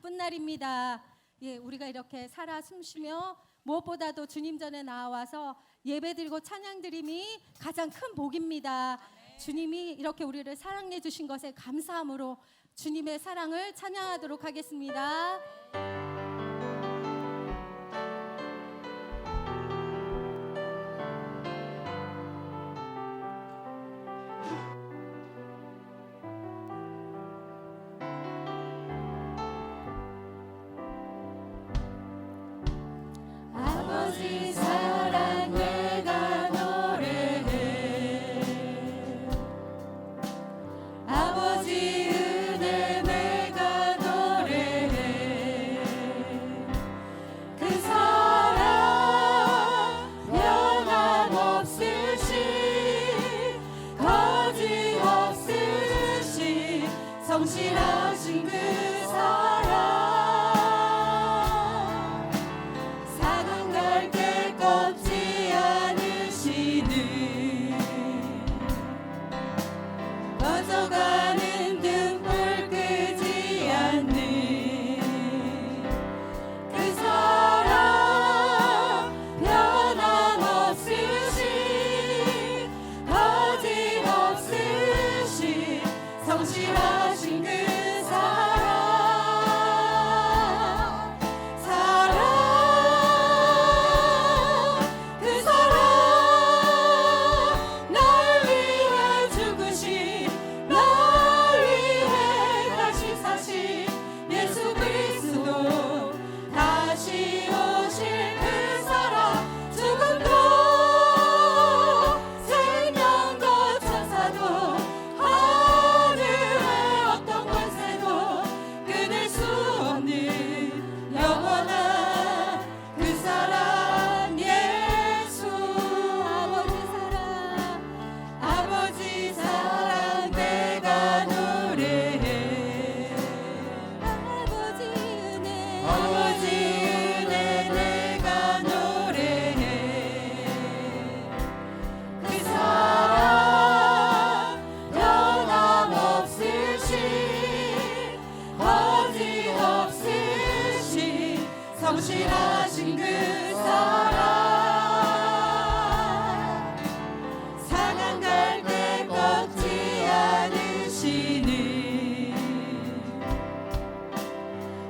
바쁜 날입니다. 예, 우리가 이렇게 살아 숨쉬며 무엇보다도 주님 전에 나와서 예배드리고 찬양드림이 가장 큰 복입니다. 주님이 이렇게 우리를 사랑해 주신 것에 감사함으로 주님의 사랑을 찬양하도록 하겠습니다. 아버지 사랑 내가 노래해, 아버지 은혜 내가 노래해. 그 사랑 변함없으시, 거짓없으시, 성실하신 그 사랑, 꺼져가는 등불 끄지 않는 그 사랑, 변함없으시, 거짓없으시, 성실하신 그 사랑, 그 사랑, 날 위해 죽으신, 날 위해 다시 사신 예수 그리스도, 다시 오실 그 사랑, 죽음도 생명도 천사도 하늘의 어떤 권세도 끊을 수 없는 영원한 그 사랑, 예수. 아버지 사랑 내가 노래해, 아버지 은혜 내가 노래해. 그 사랑 변함없으시, 거짓없으시, 성실하신 그 사랑, 상한 갈대 꺾지 않으시는,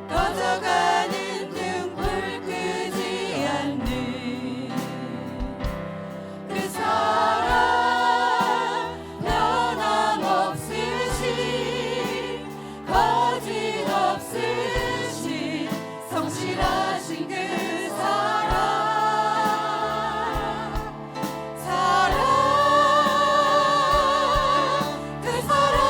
꺼져가는 등불 끄지 않는 그 사랑, 변함없으시, 거짓없으시, 성실하신 그 사랑, 그 사랑,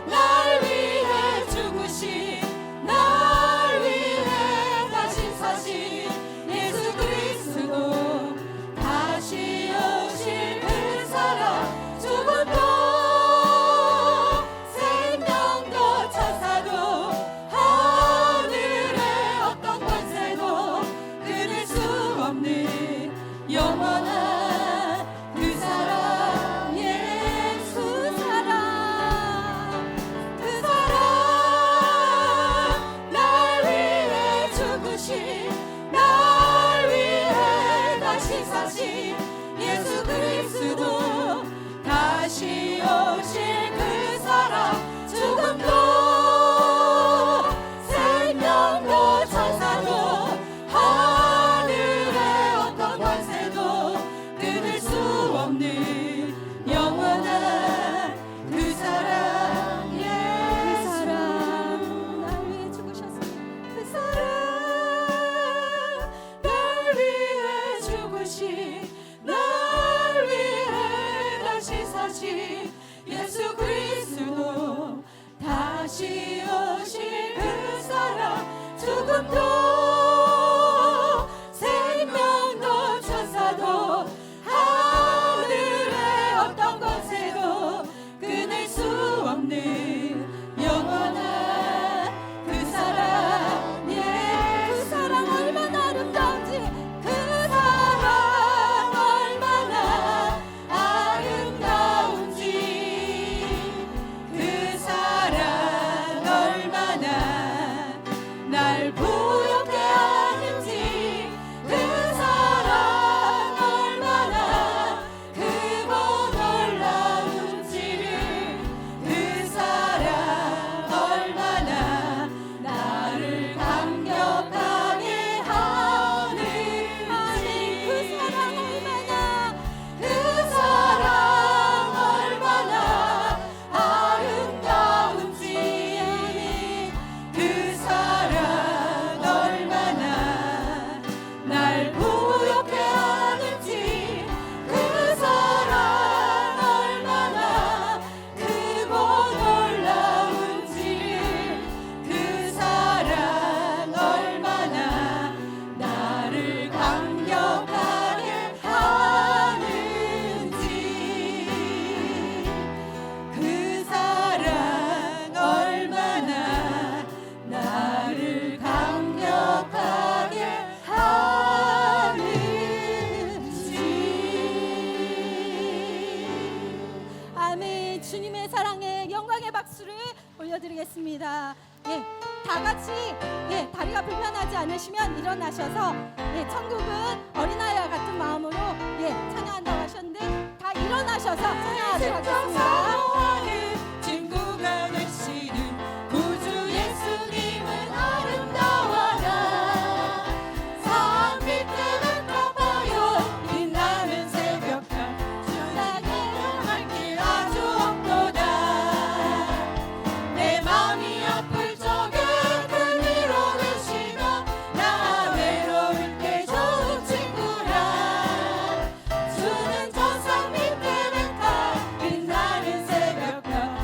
날 위해 죽으신, 날 위해 다시 사신 예수 그리스도, 다시 오실 그 사랑, 죽음도 생명도 천사도 하늘의 어떤 권세도 끊을 수 없는 영원한 그 사랑, 예수 사랑. 그 사랑, 날 위해 죽으신, 날 위해 다시 사신 예수 그리스도, 다시 오실 그 사랑, 죽음도 생명도 천사도 하늘의 어떤 권세도 끊을 수 없는 영원한 그 사랑, 예수. 날 위해 죽으셨습니다. 그 사랑, 날 위해 죽으신, 날 위해 다시 사신 예수 그리스도, 다시 오실 그 사랑, 죽음도 생명도 천사도 하늘의 어떤 권세도 끊을 수 없는 영원한 그 사랑, 그 사랑 얼마나 아름다운지, 그 사랑 얼마나 아름다운지, 그 사랑 얼마나 하겠습니다. 예, 다 같이 예, 다리가 불편하지 않으시면 일어나셔서 예, 천국은 어린아이와 같은 마음으로 예, 찬양한다고 하셨는데 다 일어나셔서 찬양하도록 하겠습니다. 친구가 되시는 구주 예수님은 아름다워라. 산 밑에는 가봐요 빛나는 새벽별 주님의 말길 아주 없도다. 내 마음이 아플 적에 큰 위로 되시며 나 외로울 때 좋은 친구라. 주는 저 산 밑에는 다 빛나는 새벽별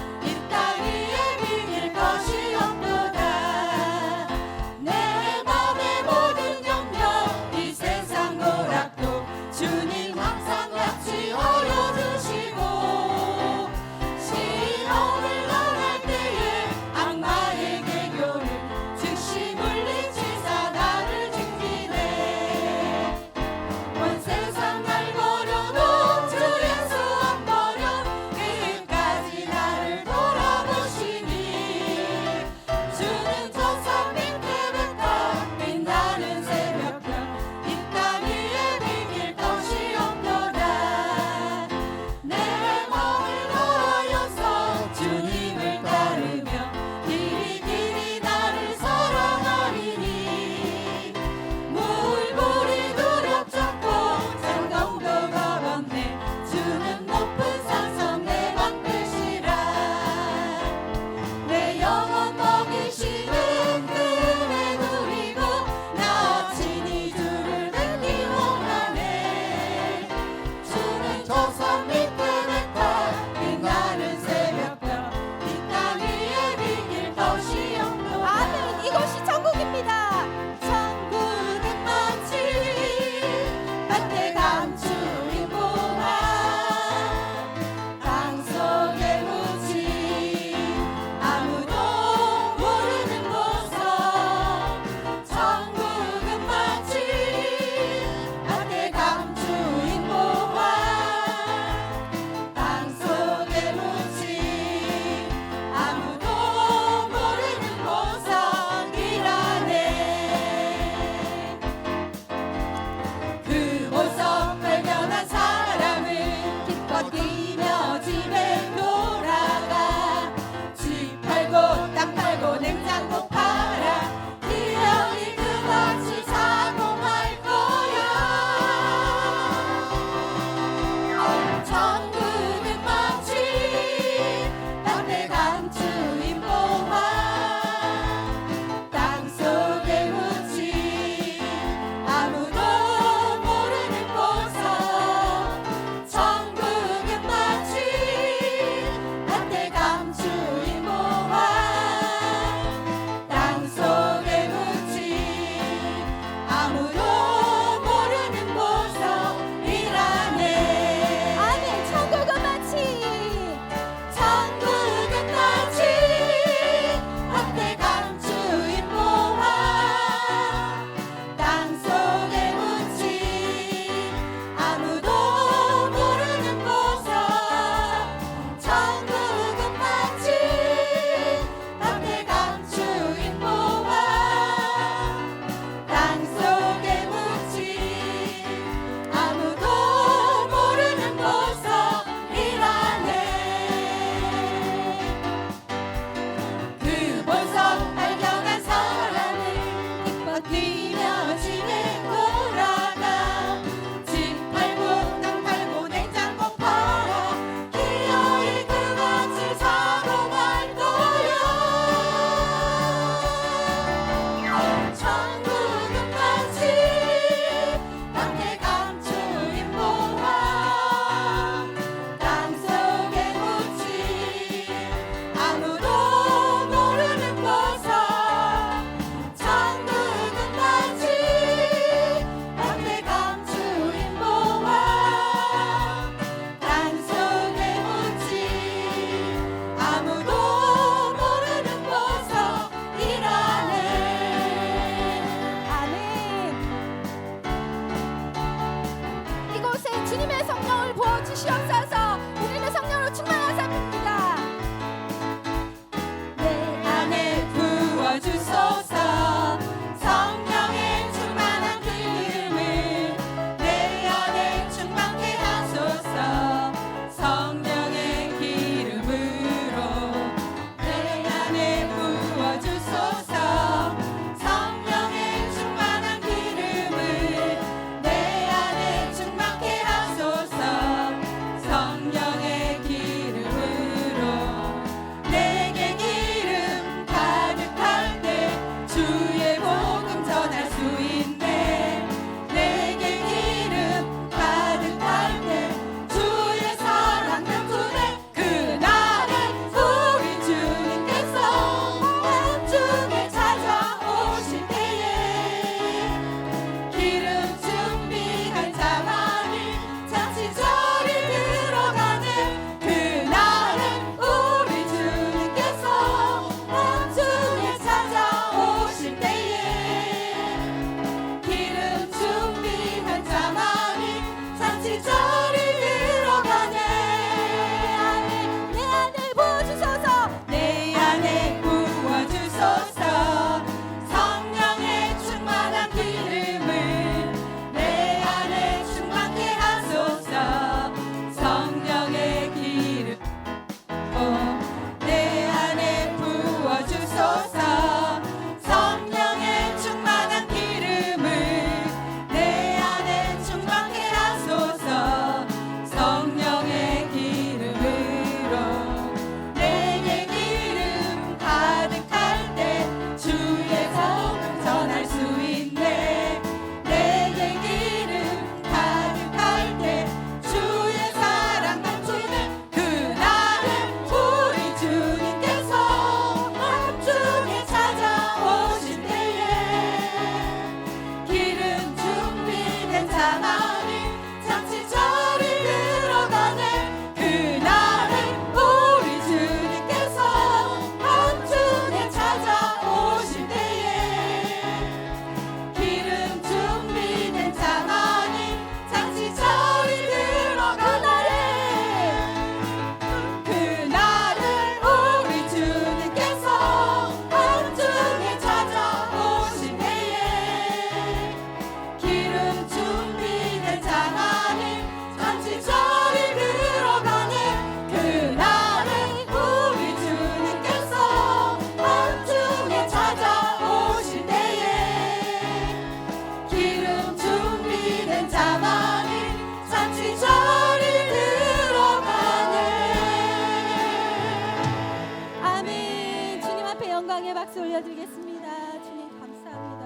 박수 올려드리겠습니다. 주님 감사합니다.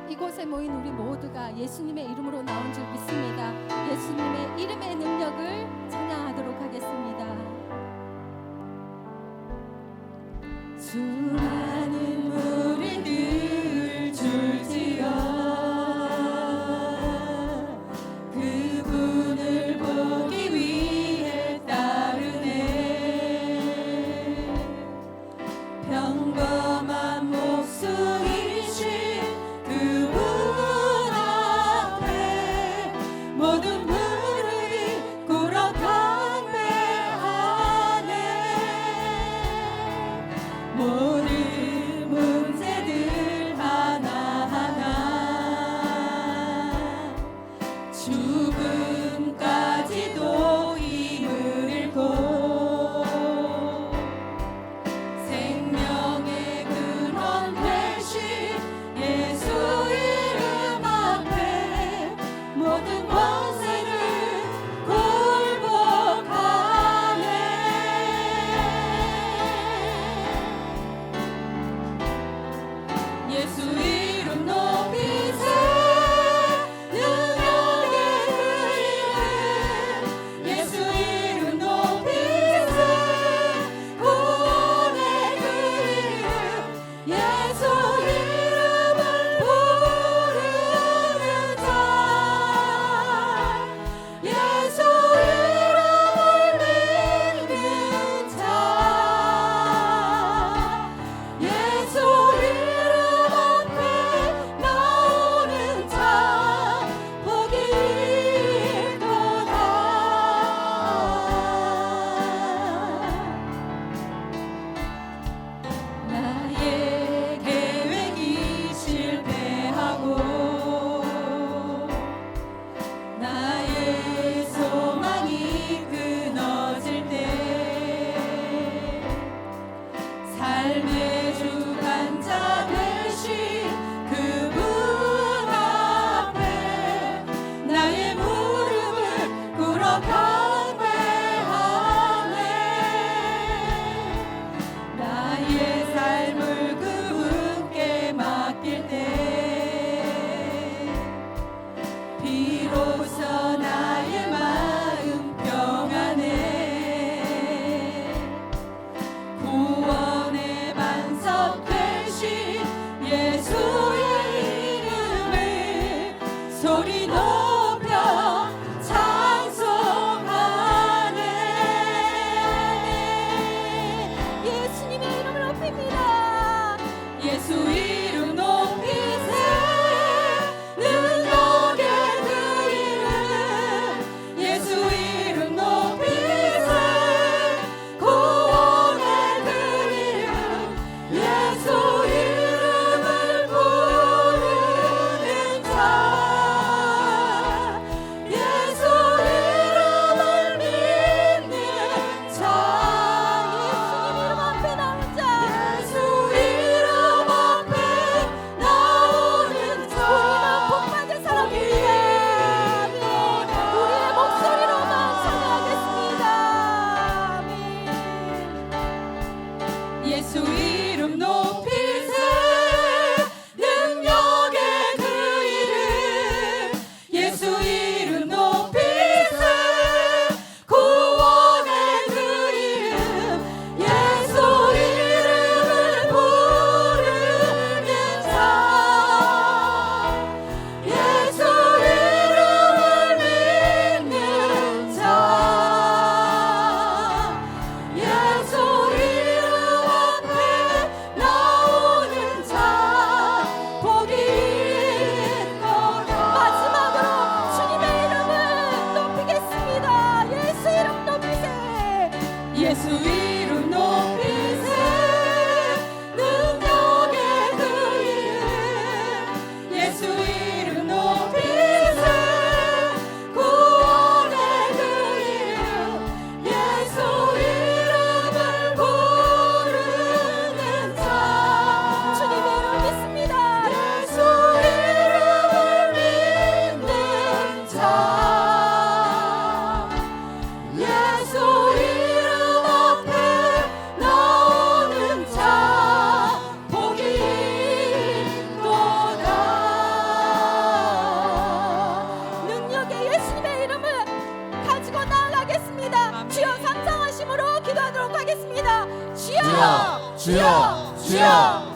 이곳에 모인 우리 모두가 예수님의 이름으로 나온 줄 믿습니다. 예수님의 이름의 능력을 찬양하도록 하겠습니다. 수많은 무리들 줄지어 그분을 보기 위해 따르네. 평범한 목숨이신 그분 앞에 모든 무릎이 꿇어 경배하네. 모든 문제들 하나하나 죽음까지도 힘을 잃고 생명의 근원 되신 예수 이름 앞에 모든 권세를 굴복하네. 예수 이름 높이세. 능력의 그 이름. 예수 이름 높이세. 구원의 그 이름. 예수 이름을 부르는 자. 예수 이름을 믿는 자. 예수 이름 앞에 나오는 자 복이 있도다. 나의 계획이 실패하고 나의 소망이 끊어질 때 삶의 주관자 되신 그분 앞에 나의 무릎을 꿇어 경배하네. 나의 삶을 그분께 맡길 때 비로소 나의 마음 평안해. 구원의 반석 되신 예수의 이름을 소리 높여 찬송하네. 예수님의 이름을 높입니다. 예수 이름 높이세. 능력의 그 이름. 예수 이름 높이세. 구원의 그 이름. 예수 이름을 부르는 자. 예수 이름을 믿는 자. 예수님 이름 앞에 나온 자. 예수 이름 앞에 나오는 자. 복 받을 사람입니다. 우리의 목소리로만 찬양하겠습니다. 아멘. 예수 이름 높이세. 능력의 그 이름. 예수 이름 높이세. 구원의 그 이름. 예수 이름을 부르는 자. 예수 이름을 믿는 자. 예수 이름 앞에 나오는 자 복이 있도다. 마지막으로 주님의 이름을 높이겠습니다. 예수 이름 높이세. 예수 이름 높이세. 능력의 그 이름. 예수 이름 높이세. 구원의 그 이름. 예수 이름을 부르는 자. 주님의 이름 믿습니다. 예수 이름을 믿는 자. 예수 부르심으로 기도하도록 하겠습니다. 주여, 주여, 주여, 주여. 주여.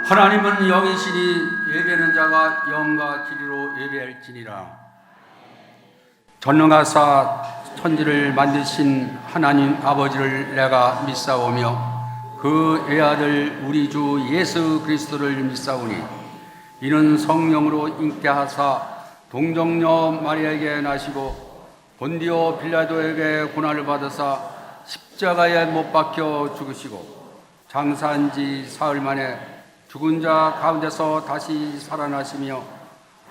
하나님은 영이시니 예배하는 자가 영과 진리로 예배할지니라. 전능하사 천지를 만드신 하나님 아버지를 내가 믿사오며 그 외아들 우리 주 예수 그리스도를 믿사오니 이는 성령으로 잉태하사 동정녀 마리아에게 나시고 본디오 빌라도에게 고난을 받으사 십자가에 못 박혀 죽으시고 장사한 지 사흘 만에 죽은 자 가운데서 다시 살아나시며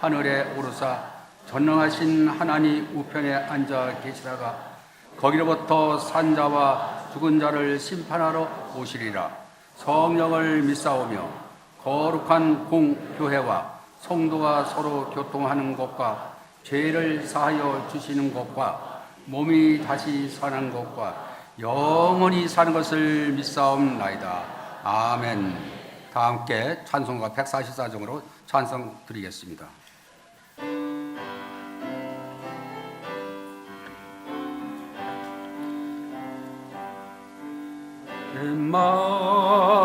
하늘에 오르사 전능하신 하나님 우편에 앉아 계시다가 거기로부터 산자와 죽은 자를 심판하러 오시리라. 성령을 믿사오며 거룩한 공교회와 성도가 서로 교통하는 것과 죄를 사하여 주시는 것과 몸이 다시 사는 것과 영원히 사는 것을 믿사옵나이다. 아멘. 다 함께 찬송가 144종으로 찬송 드리겠습니다.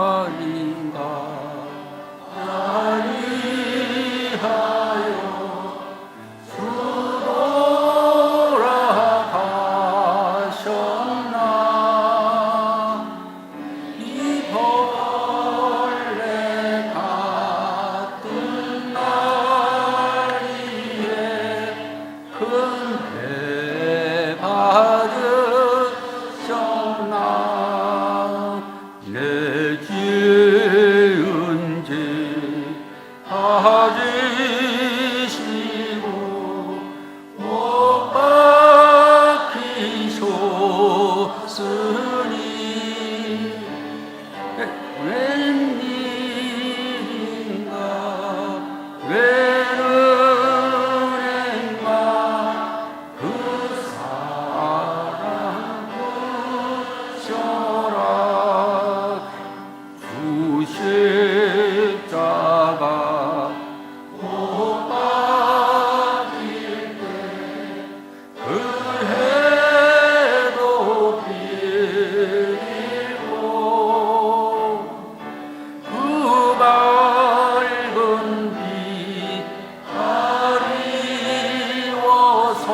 웬만인가 아니하여 돌아가셨나 이 벌레 같은 나리에 큰 배 받으셨나 내 죄은 제하시고 못 박히셨으니 웬일인가 웬은행마 그 사랑 부셔라 주 십자가 못 박힐 때 그해도 빌고 그 밝은 빛 가리워서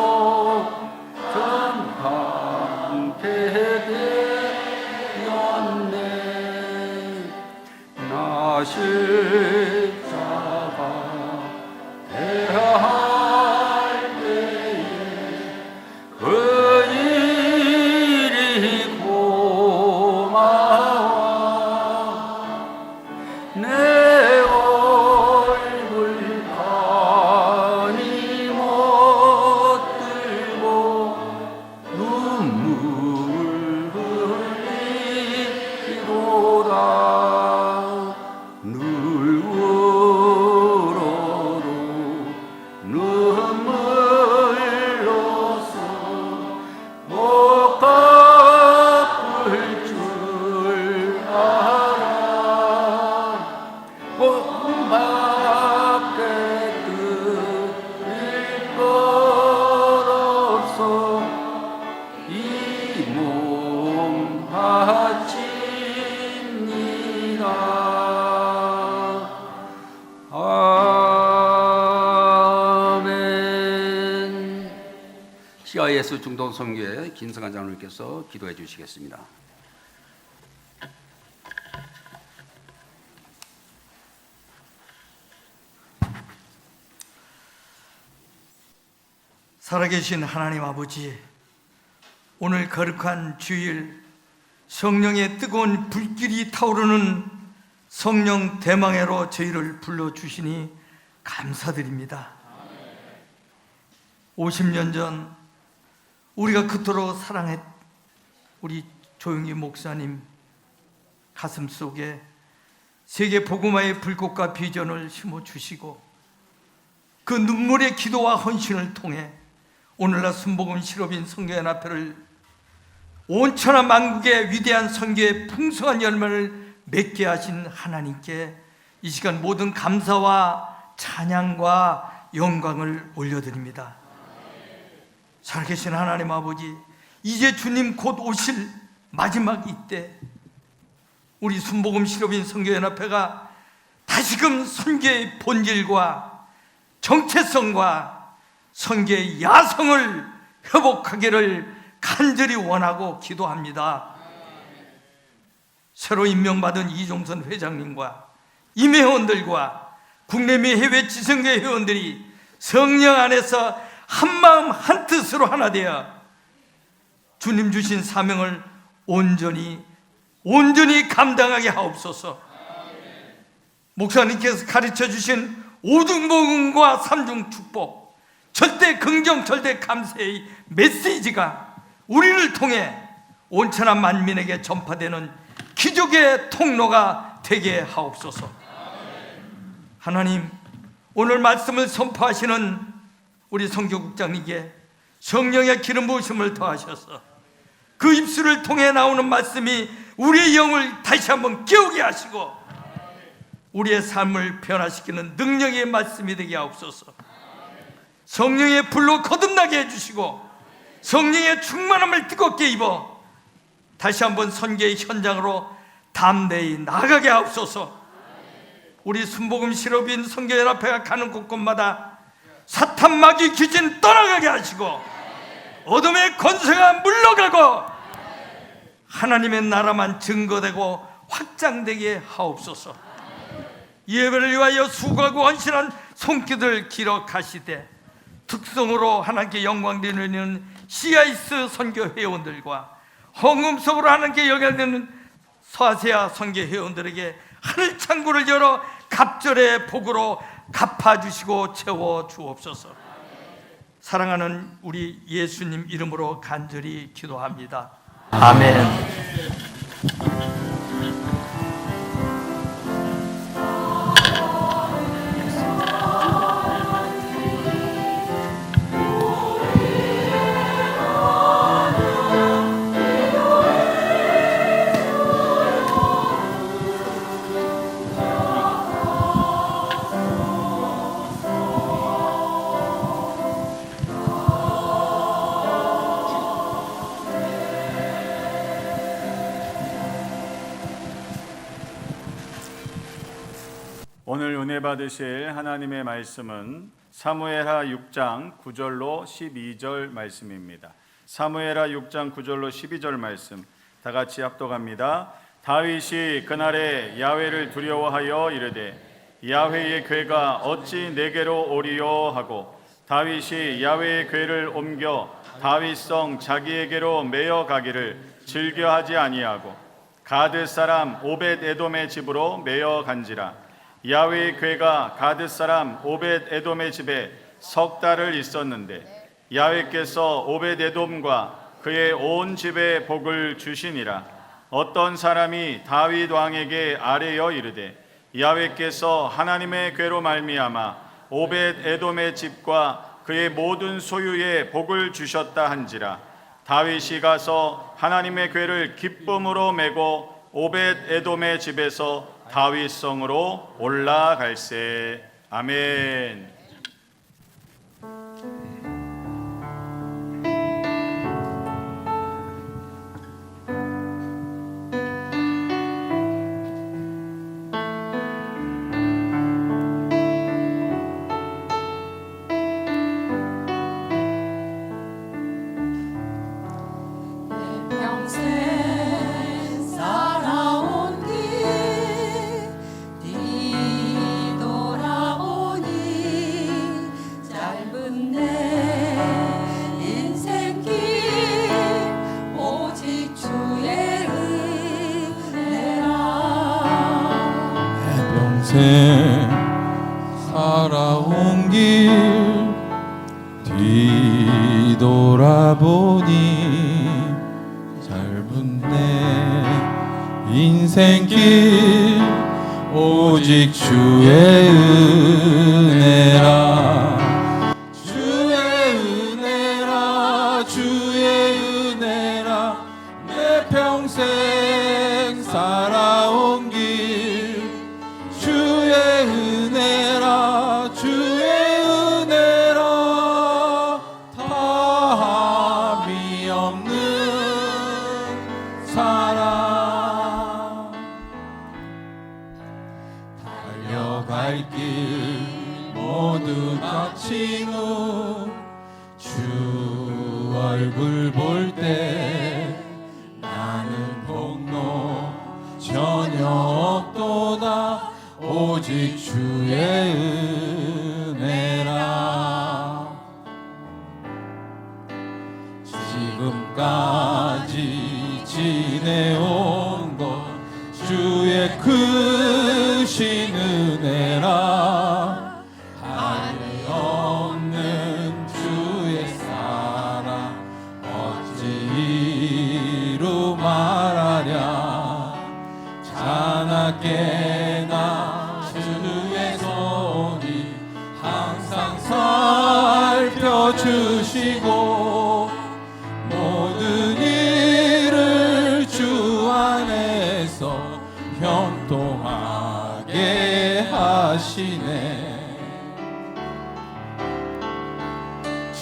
전방패 되었네 나 십자가 대할 때에 그 일이 고마워 내 얼굴 가니 못 들고 눈물 흘리도다 늘 울어도 눈물로서 못 갚을 줄 알아 꿈밖에 들릴 것 없어 이 몸 바칩니다. 아멘. 시아 예수 중동 선교회 김성환 장로님께서 기도해 주시겠습니다. 살아계신 하나님 아버지, 오늘 거룩한 주일 성령의 뜨거운 불길이 타오르는 성령 대망회로 저희를 불러주시니 감사드립니다. 50년 전 우리가 그토록 사랑했 우리 조용기 목사님 가슴 속에 세계 복음화의 불꽃과 비전을 심어주시고 그 눈물의 기도와 헌신을 통해 오늘날 순복음 실업인 선교연합회를 온천하 만국의 위대한 선교의 풍성한 열매를 맺게 하신 하나님께 이 시간 모든 감사와 찬양과 영광을 올려드립니다. 살아계신 하나님 아버지, 이제 주님 곧 오실 마지막 이때 우리 순복음 실업인 선교연합회가 다시금 선교의 본질과 정체성과 선교의 야성을 회복하기를 간절히 원하고 기도합니다. 새로 임명받은 이종선 회장님과 임회원들과 국내 및 해외 지성교회 회원들이 성령 안에서 한마음 한뜻으로 하나 되어 주님 주신 사명을 온전히 감당하게 하옵소서. 목사님께서 가르쳐 주신 오중복음과 삼중축복, 절대 긍정 절대 감사의 메시지가 우리를 통해 온천한 만민에게 전파되는 기적의 통로가 되게 하옵소서. 하나님, 오늘 말씀을 선포하시는 우리 선교국장님께 성령의 기름 부으심을 더하셔서 그 입술을 통해 나오는 말씀이 우리의 영을 다시 한번 깨우게 하시고 우리의 삶을 변화시키는 능력의 말씀이 되게 하옵소서. 성령의 불로 거듭나게 해주시고 성령의 충만함을 뜨겁게 입어 다시 한번 선교의 현장으로 담대히 나아가게 하옵소서. 우리 순복음 실업인 선교연합회가 가는 곳곳마다 사탄 마귀 귀신 떠나가게 하시고 어둠의 권세가 물러가고 하나님의 나라만 증거되고 확장되게 하옵소서. 예배를 위하여 수고하고 헌신한 손길을 기록하시되 특성으로 하나님께 영광 드리는 CIS 선교 회원들과 헌금 속으로 하나님께 영광되는 서아세아 선교 회원들에게 하늘 창구를 열어 갑절의 복으로 갚아주시고 채워주옵소서. 사랑하는 우리 예수님 이름으로 간절히 기도합니다. 아멘. 오늘 은혜 받으실 하나님의 말씀은 사무엘하 6장 9절로 12절 말씀입니다. 사무엘하 6장 9절로 12절 말씀 다 같이 합독합니다. 다윗이 그날에 야훼를 두려워하여 이르되 야훼의 궤가 어찌 내게로 오리요 하고 다윗이 야훼의 궤를 옮겨 다윗성 자기에게로 메어 가기를 즐겨하지 아니하고 가드 사람 오벳 에돔의 집으로 메어 간지라. 야훼의 궤가 가드 사람 오벳 에돔의 집에 석 달을 있었는데 야훼께서 오벳 에돔과 그의 온 집에 복을 주시니라. 어떤 사람이 다윗 왕에게 아뢰어 이르되 야훼께서 하나님의 궤로 말미암아 오벳 에돔의 집과 그의 모든 소유에 복을 주셨다 한지라. 다윗이 가서 하나님의 궤를 기쁨으로 메고 오벳 에돔의 집에서 다윗성으로 올라갈세. 아멘. 살아온 길 뒤돌아 바라보니 짧은 내 인생길 오직 주의 은혜라 주의 은혜라 주의 은혜라 내 평생 살아온 길 주의 은혜라 주의 은혜라 다함이 없는 사랑 달려갈 길 모두 마친 후 주 얼굴 볼 때 나는 복로 전혀 없도다 오직 주의 은혜라 지금까지 지내온 것 주의 크신 은혜라 한이 없는 주의 사랑 어찌 이루 말하랴 자나깨나 주의 손이 항상 살펴주시고 모든 일을 주 안에서 형통하게 하시네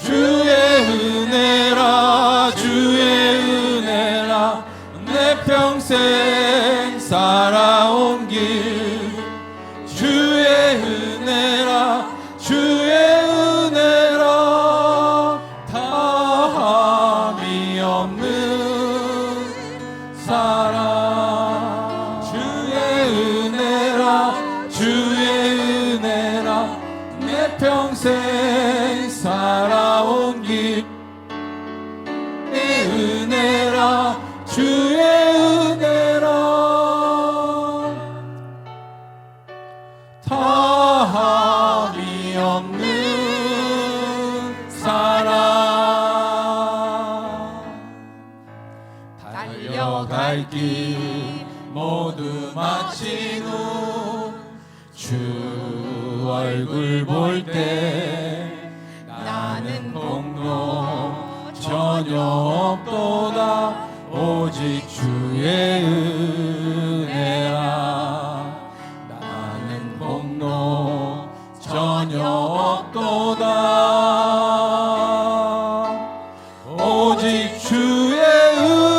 주의 은혜라 주의 은혜라 내 평생 살아온 길 주의 은혜라 주의 은혜라 다함이 없는 사랑 주의 은혜라 주의 은혜라 내 평생 살아온 길 주의 은혜라 주의 은혜라 다함이 없는 사랑 달려갈 길 모두 마친 후 주 얼굴 볼 때 나는 복로 전혀 없도다 오직 주의 은혜라 나는 복로 전혀 없도다 오직 주의 은혜라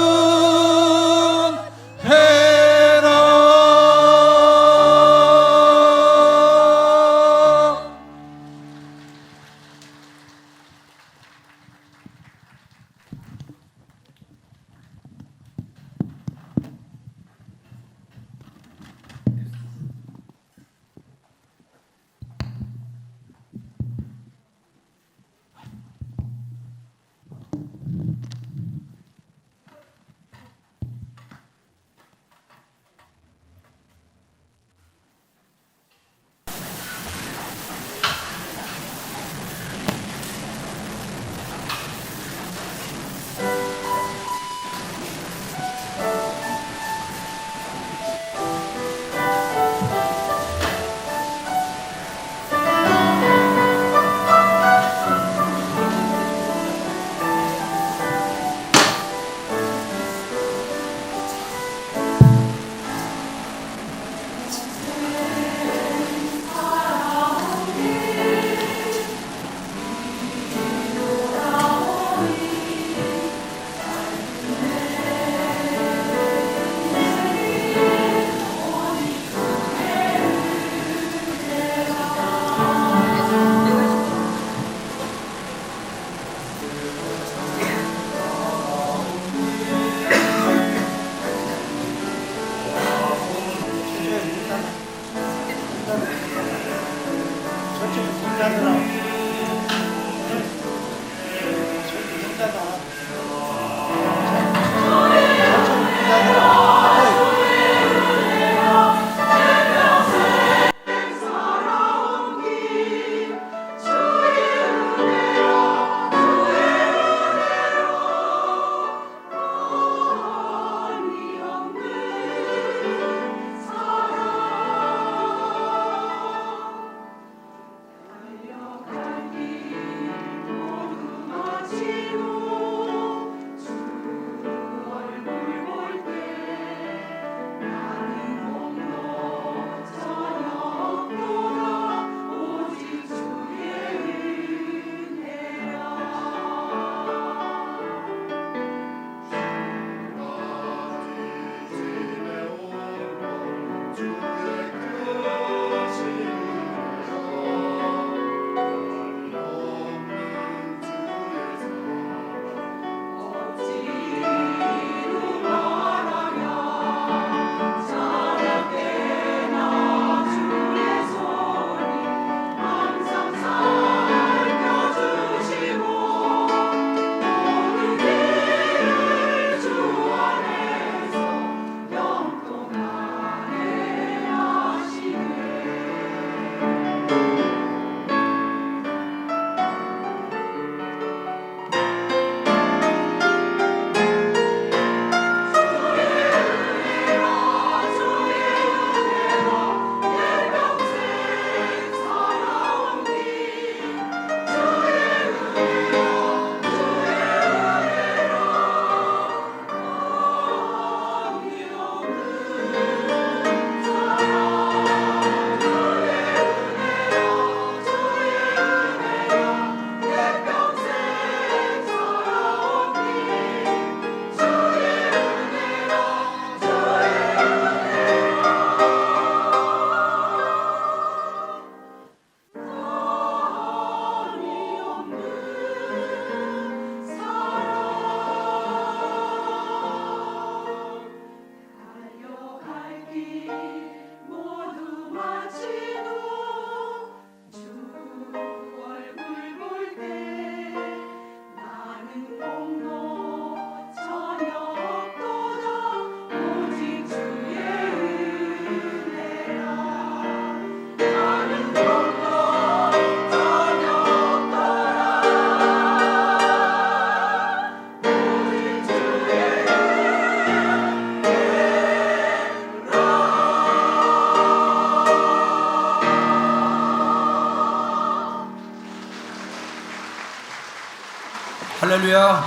할렐루야.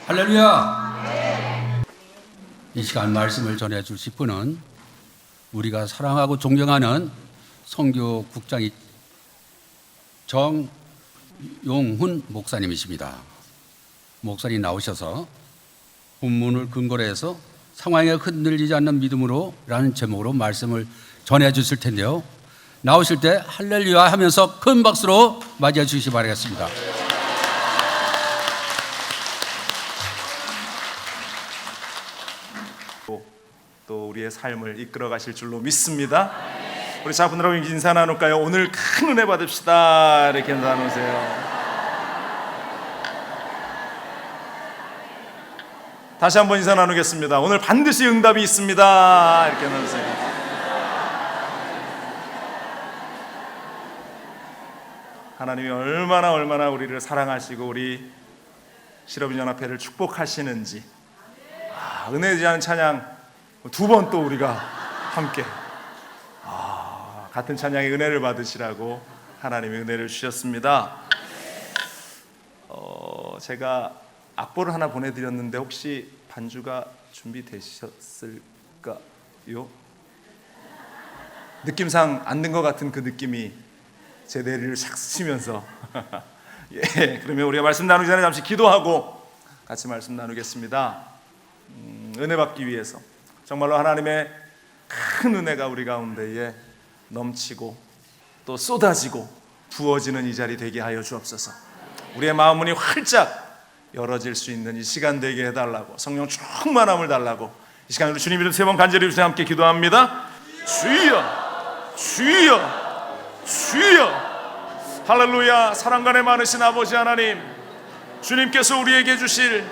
할렐루야. 이 시간 말씀을 전해 주실 분은 우리가 사랑하고 존경하는 선교국장 정용훈 목사님이십니다. 목사님 나오셔서 본문을 근거로 해서 상황에 흔들리지 않는 믿음으로 라는 제목으로 말씀을 전해 주실 텐데요. 나오실 때 할렐루야 하면서 큰 박수로 맞이해 주시기 바라겠습니다. 또 우리의 삶을 이끌어 가실 줄로 믿습니다. 우리 자분들하고 인사 나눌까요? 오늘 큰 은혜 받읍시다. 이렇게 인사 나누세요. 다시 한번 인사 나누겠습니다. 오늘 반드시 응답이 있습니다. 이렇게 나누세요. 하나님이 얼마나 우리를 사랑하시고 우리 실업인연합회를 축복하시는지, 은혜에 대한 찬양 두 번 또 우리가 함께 같은 찬양의 은혜를 받으시라고 하나님이 은혜를 주셨습니다. 제가 악보를 하나 보내드렸는데 혹시 반주가 준비되셨을까요? 느낌상 안 된 것 같은 그 느낌이 제 내리를 싹 스치면서 예, 그러면 우리가 말씀 나누기 전에 잠시 기도하고 같이 말씀 나누겠습니다. 은혜 받기 위해서 정말로 하나님의 큰 은혜가 우리 가운데에 넘치고 또 쏟아지고 부어지는 이 자리 되게 하여 주옵소서. 우리의 마음 문이 활짝 열어질 수 있는 이 시간 되게 해달라고, 성령 충만함을 달라고 이 시간 우리 주님 이름 세 번 간절히 주셔서 함께 기도합니다. 주여, 주여, 주여. 할렐루야. 사랑간에 많으신 아버지 하나님, 주님께서 우리에게 주실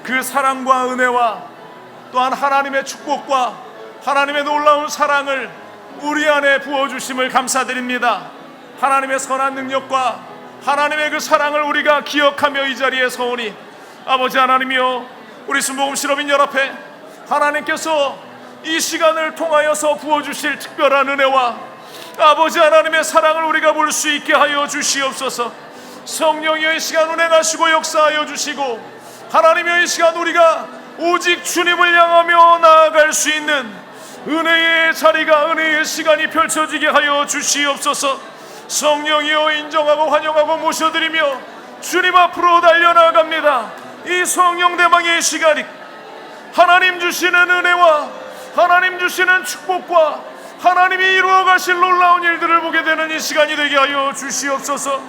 그 사랑과 은혜와 또한 하나님의 축복과 하나님의 놀라운 사랑을 우리 안에 부어주심을 감사드립니다. 하나님의 선한 능력과 하나님의 그 사랑을 우리가 기억하며 이 자리에 서오니 아버지 하나님이여, 우리 순복음 실업인연합회 하나님께서 이 시간을 통하여서 부어주실 특별한 은혜와 아버지 하나님의 사랑을 우리가 볼 수 있게 하여 주시옵소서. 성령이여 이 시간 운행하시고 역사하여 주시고, 하나님이여 이 시간 우리가 오직 주님을 향하며 나아갈 수 있는 은혜의 자리가, 은혜의 시간이 펼쳐지게 하여 주시옵소서. 성령이여 인정하고 환영하고 모셔드리며 주님 앞으로 달려나갑니다. 이 성령 대망의 시간이 하나님 주시는 은혜와 하나님 주시는 축복과 하나님이 이루어 가실 놀라운 일들을 보게 되는 이 시간이 되게 하여 주시옵소서.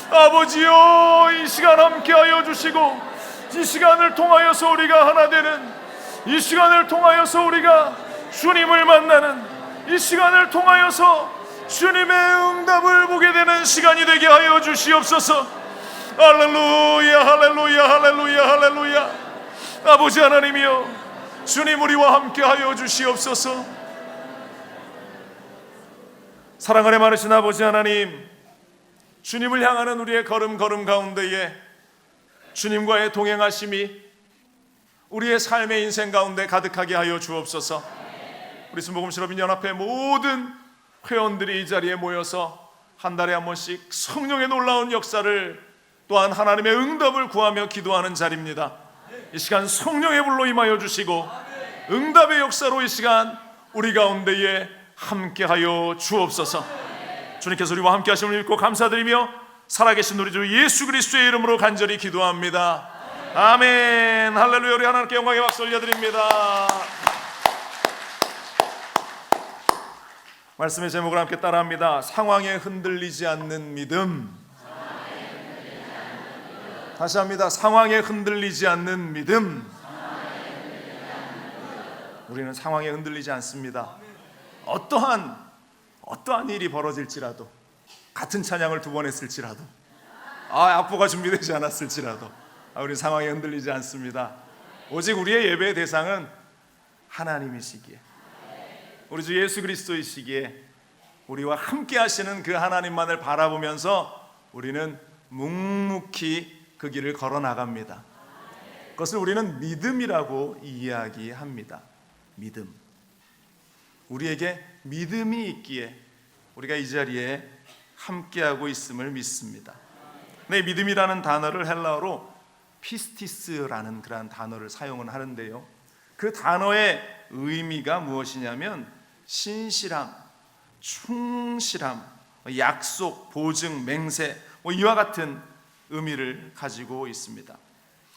아버지여, 이 시간 함께 하여 주시고, 이 시간을 통하여서 우리가 하나 되는, 이 시간을 통하여서 우리가 주님을 만나는, 이 시간을 통하여서 주님의 응답을 보게 되는 시간이 되게 하여 주시옵소서. 할렐루야, 할렐루야, 할렐루야, 할렐루야. 아버지 하나님이여, 주님 우리와 함께 하여 주시옵소서. 사랑 안에 많으신 아버지 하나님, 주님을 향하는 우리의 걸음 가운데에 주님과의 동행하심이 우리의 삶의 인생 가운데 가득하게 하여 주옵소서. 우리 순복음 실업인연합회 모든 회원들이 이 자리에 모여서 한 달에 한 번씩 성령의 놀라운 역사를, 또한 하나님의 응답을 구하며 기도하는 자리입니다. 이 시간 성령의 불로 임하여 주시고 응답의 역사로 이 시간 우리 가운데에 함께하여 주옵소서. 주님께서 우리와 함께 하심을 믿고 감사드리며 살아계신 우리 주 예수 그리스도의 이름으로 간절히 기도합니다. 아멘. 할렐루야. 우리 하나님께 영광의 박수 올려드립니다. 말씀의 제목을 함께 따라합니다. 상황에 흔들리지 않는 믿음. 다시 합니다. 상황에 흔들리지 않는 믿음. 우리는 상황에 흔들리지 않습니다. 어떠한 일이 벌어질지라도, 같은 찬양을 두 번 했을지라도, 악보가 준비되지 않았을지라도 우리 상황에 흔들리지 않습니다. 오직 우리의 예배의 대상은 하나님이시기에, 우리 주 예수 그리스도이시기에 우리와 함께 하시는 그 하나님만을 바라보면서 우리는 묵묵히 그 길을 걸어 나갑니다. 그것을 우리는 믿음이라고 이야기합니다. 믿음. 우리에게 믿음이 있기에 우리가 이 자리에 함께하고 있음을 믿습니다. 네, 믿음이라는 단어를 헬라어로 피스티스라는 그러한 단어를 사용을 하는데요. 그 단어의 의미가 무엇이냐면 신실함, 충실함, 약속, 보증, 맹세 이와 같은 의미를 가지고 있습니다.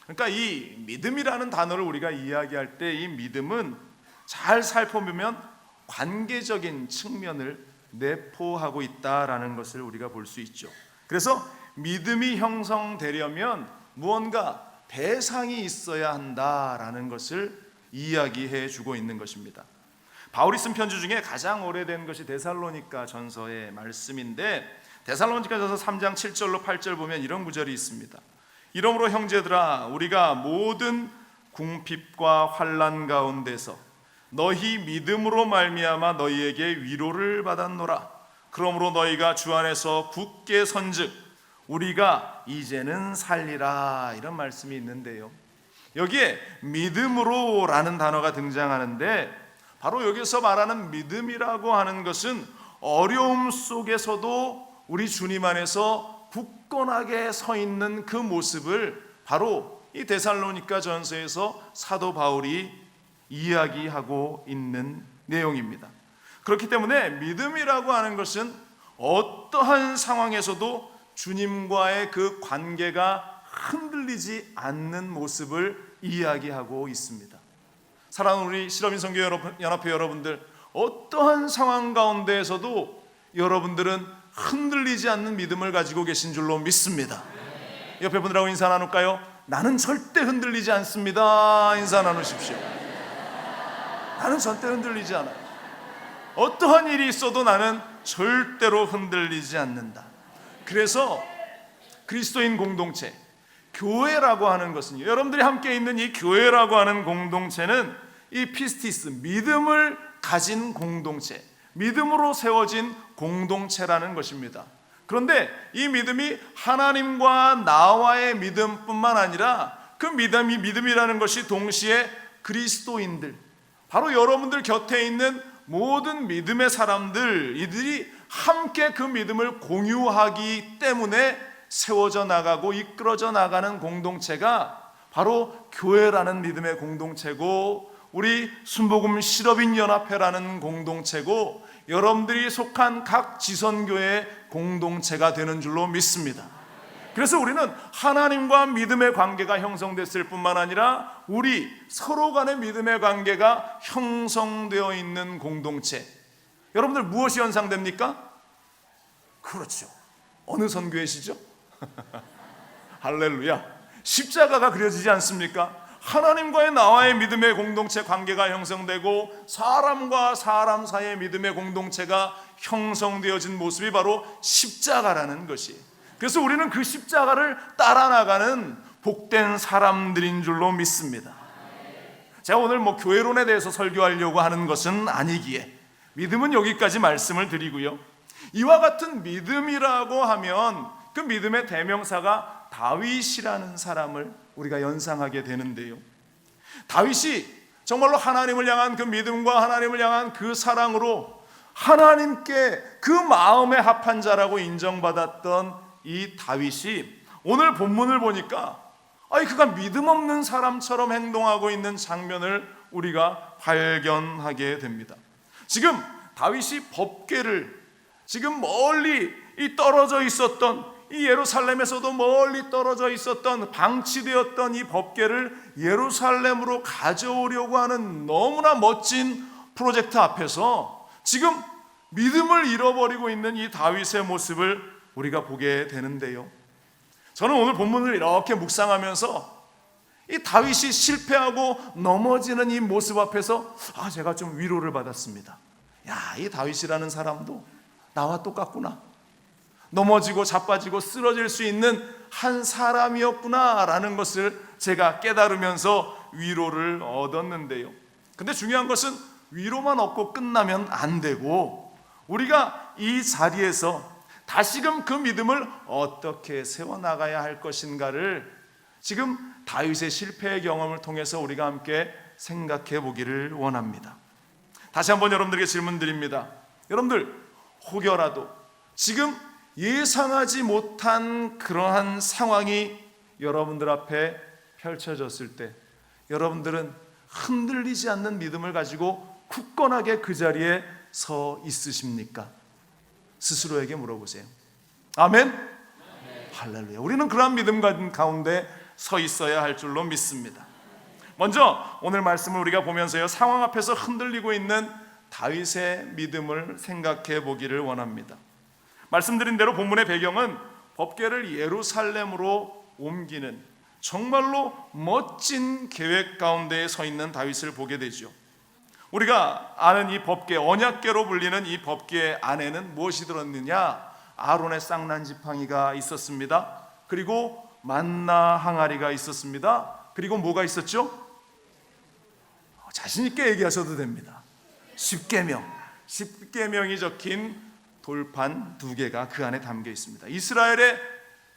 그러니까 이 믿음이라는 단어를 우리가 이야기할 때 이 믿음은 잘 살펴보면 관계적인 측면을 내포하고 있다라는 것을 우리가 볼 수 있죠. 그래서 믿음이 형성되려면 무언가 대상이 있어야 한다라는 것을 이야기해 주고 있는 것입니다. 바울이 쓴 편지 중에 가장 오래된 것이 데살로니가 전서의 말씀인데, 데살로니가 전서 3장 7절로 8절 보면 이런 구절이 있습니다. 이러므로 형제들아, 우리가 모든 궁핍과 환난 가운데서 너희 믿음으로 말미암아 너희에게 위로를 받았노라. 그러므로 너희가 주 안에서 굳게 선즉 우리가 이제는 살리라. 이런 말씀이 있는데요, 여기에 믿음으로라는 단어가 등장하는데, 바로 여기서 말하는 믿음이라고 하는 것은 어려움 속에서도 우리 주님 안에서 굳건하게 서 있는 그 모습을 바로 이 데살로니가 전서에서 사도 바울이 이야기하고 있는 내용입니다. 그렇기 때문에 믿음이라고 하는 것은 어떠한 상황에서도 주님과의 그 관계가 흔들리지 않는 모습을 이야기하고 있습니다. 사랑하는 우리 실업인 선교 연합회 여러분들, 어떠한 상황 가운데에서도 여러분들은 흔들리지 않는 믿음을 가지고 계신 줄로 믿습니다. 옆에 분들하고 인사 나눌까요? 나는 절대 흔들리지 않습니다. 인사 나누십시오. 나는 절대 흔들리지 않아요. 어떠한 일이 있어도 나는 절대로 흔들리지 않는다. 그래서 그리스도인 공동체, 교회라고 하는 것은요, 여러분들이 함께 있는 이 교회라고 하는 공동체는 이 피스티스, 믿음을 가진 공동체, 믿음으로 세워진 공동체라는 것입니다. 그런데 이 믿음이 하나님과 나와의 믿음뿐만 아니라 그 믿음이라는 것이 동시에 그리스도인들, 바로 여러분들 곁에 있는 모든 믿음의 사람들, 이들이 함께 그 믿음을 공유하기 때문에 세워져 나가고 이끌어져 나가는 공동체가 바로 교회라는 믿음의 공동체고, 우리 순복음 실업인 연합회라는 공동체고, 여러분들이 속한 각 지선교회의 공동체가 되는 줄로 믿습니다. 그래서 우리는 하나님과 믿음의 관계가 형성됐을 뿐만 아니라 우리 서로 간의 믿음의 관계가 형성되어 있는 공동체. 여러분들 무엇이 연상됩니까? 그렇죠, 어느 선교회시죠? 할렐루야, 십자가가 그려지지 않습니까? 하나님과의 나와의 믿음의 공동체 관계가 형성되고 사람과 사람 사이의 믿음의 공동체가 형성되어진 모습이 바로 십자가라는 것이. 그래서 우리는 그 십자가를 따라 나가는 복된 사람들인 줄로 믿습니다. 제가 오늘 교회론에 대해서 설교하려고 하는 것은 아니기에 믿음은 여기까지 말씀을 드리고요, 이와 같은 믿음이라고 하면 그 믿음의 대명사가 다윗이라는 사람을 우리가 연상하게 되는데요, 다윗이 정말로 하나님을 향한 그 믿음과 하나님을 향한 그 사랑으로 하나님께 그 마음에 합한 자라고 인정받았던 이 다윗이 오늘 본문을 보니까 그가 믿음 없는 사람처럼 행동하고 있는 장면을 우리가 발견하게 됩니다. 지금 다윗이 법궤를 지금 멀리 떨어져 있었던 이 예루살렘에서도 멀리 떨어져 있었던 방치되었던 이 법궤를 예루살렘으로 가져오려고 하는 너무나 멋진 프로젝트 앞에서 지금 믿음을 잃어버리고 있는 이 다윗의 모습을 우리가 보게 되는데요, 저는 오늘 본문을 이렇게 묵상하면서 이 다윗이 실패하고 넘어지는 이 모습 앞에서 제가 좀 위로를 받았습니다. 이 다윗이라는 사람도 나와 똑같구나, 넘어지고 자빠지고 쓰러질 수 있는 한 사람이었구나라는 것을 제가 깨달으면서 위로를 얻었는데요, 근데 중요한 것은 위로만 얻고 끝나면 안 되고 우리가 이 자리에서 다시금 그 믿음을 어떻게 세워나가야 할 것인가를 지금 다윗의 실패의 경험을 통해서 우리가 함께 생각해 보기를 원합니다. 다시 한번 여러분들에게 질문 드립니다. 여러분들 혹여라도 지금 예상하지 못한 그러한 상황이 여러분들 앞에 펼쳐졌을 때 여러분들은 흔들리지 않는 믿음을 가지고 굳건하게 그 자리에 서 있으십니까? 스스로에게 물어보세요. 아멘? 할렐루야. 우리는 그러한 믿음 가운데 서 있어야 할 줄로 믿습니다. 먼저 오늘 말씀을 우리가 보면서요, 상황 앞에서 흔들리고 있는 다윗의 믿음을 생각해 보기를 원합니다. 말씀드린 대로 본문의 배경은 법궤를 예루살렘으로 옮기는 정말로 멋진 계획 가운데에 서 있는 다윗을 보게 되죠. 우리가 아는 이 법궤, 언약궤로 불리는 이 법궤 안에는 무엇이 들었느냐? 아론의 쌍난 지팡이가 있었습니다. 그리고 만나 항아리가 있었습니다. 그리고 뭐가 있었죠? 자신 있게 얘기하셔도 됩니다. 십계명이 적힌 돌판 2개가 그 안에 담겨 있습니다. 이스라엘의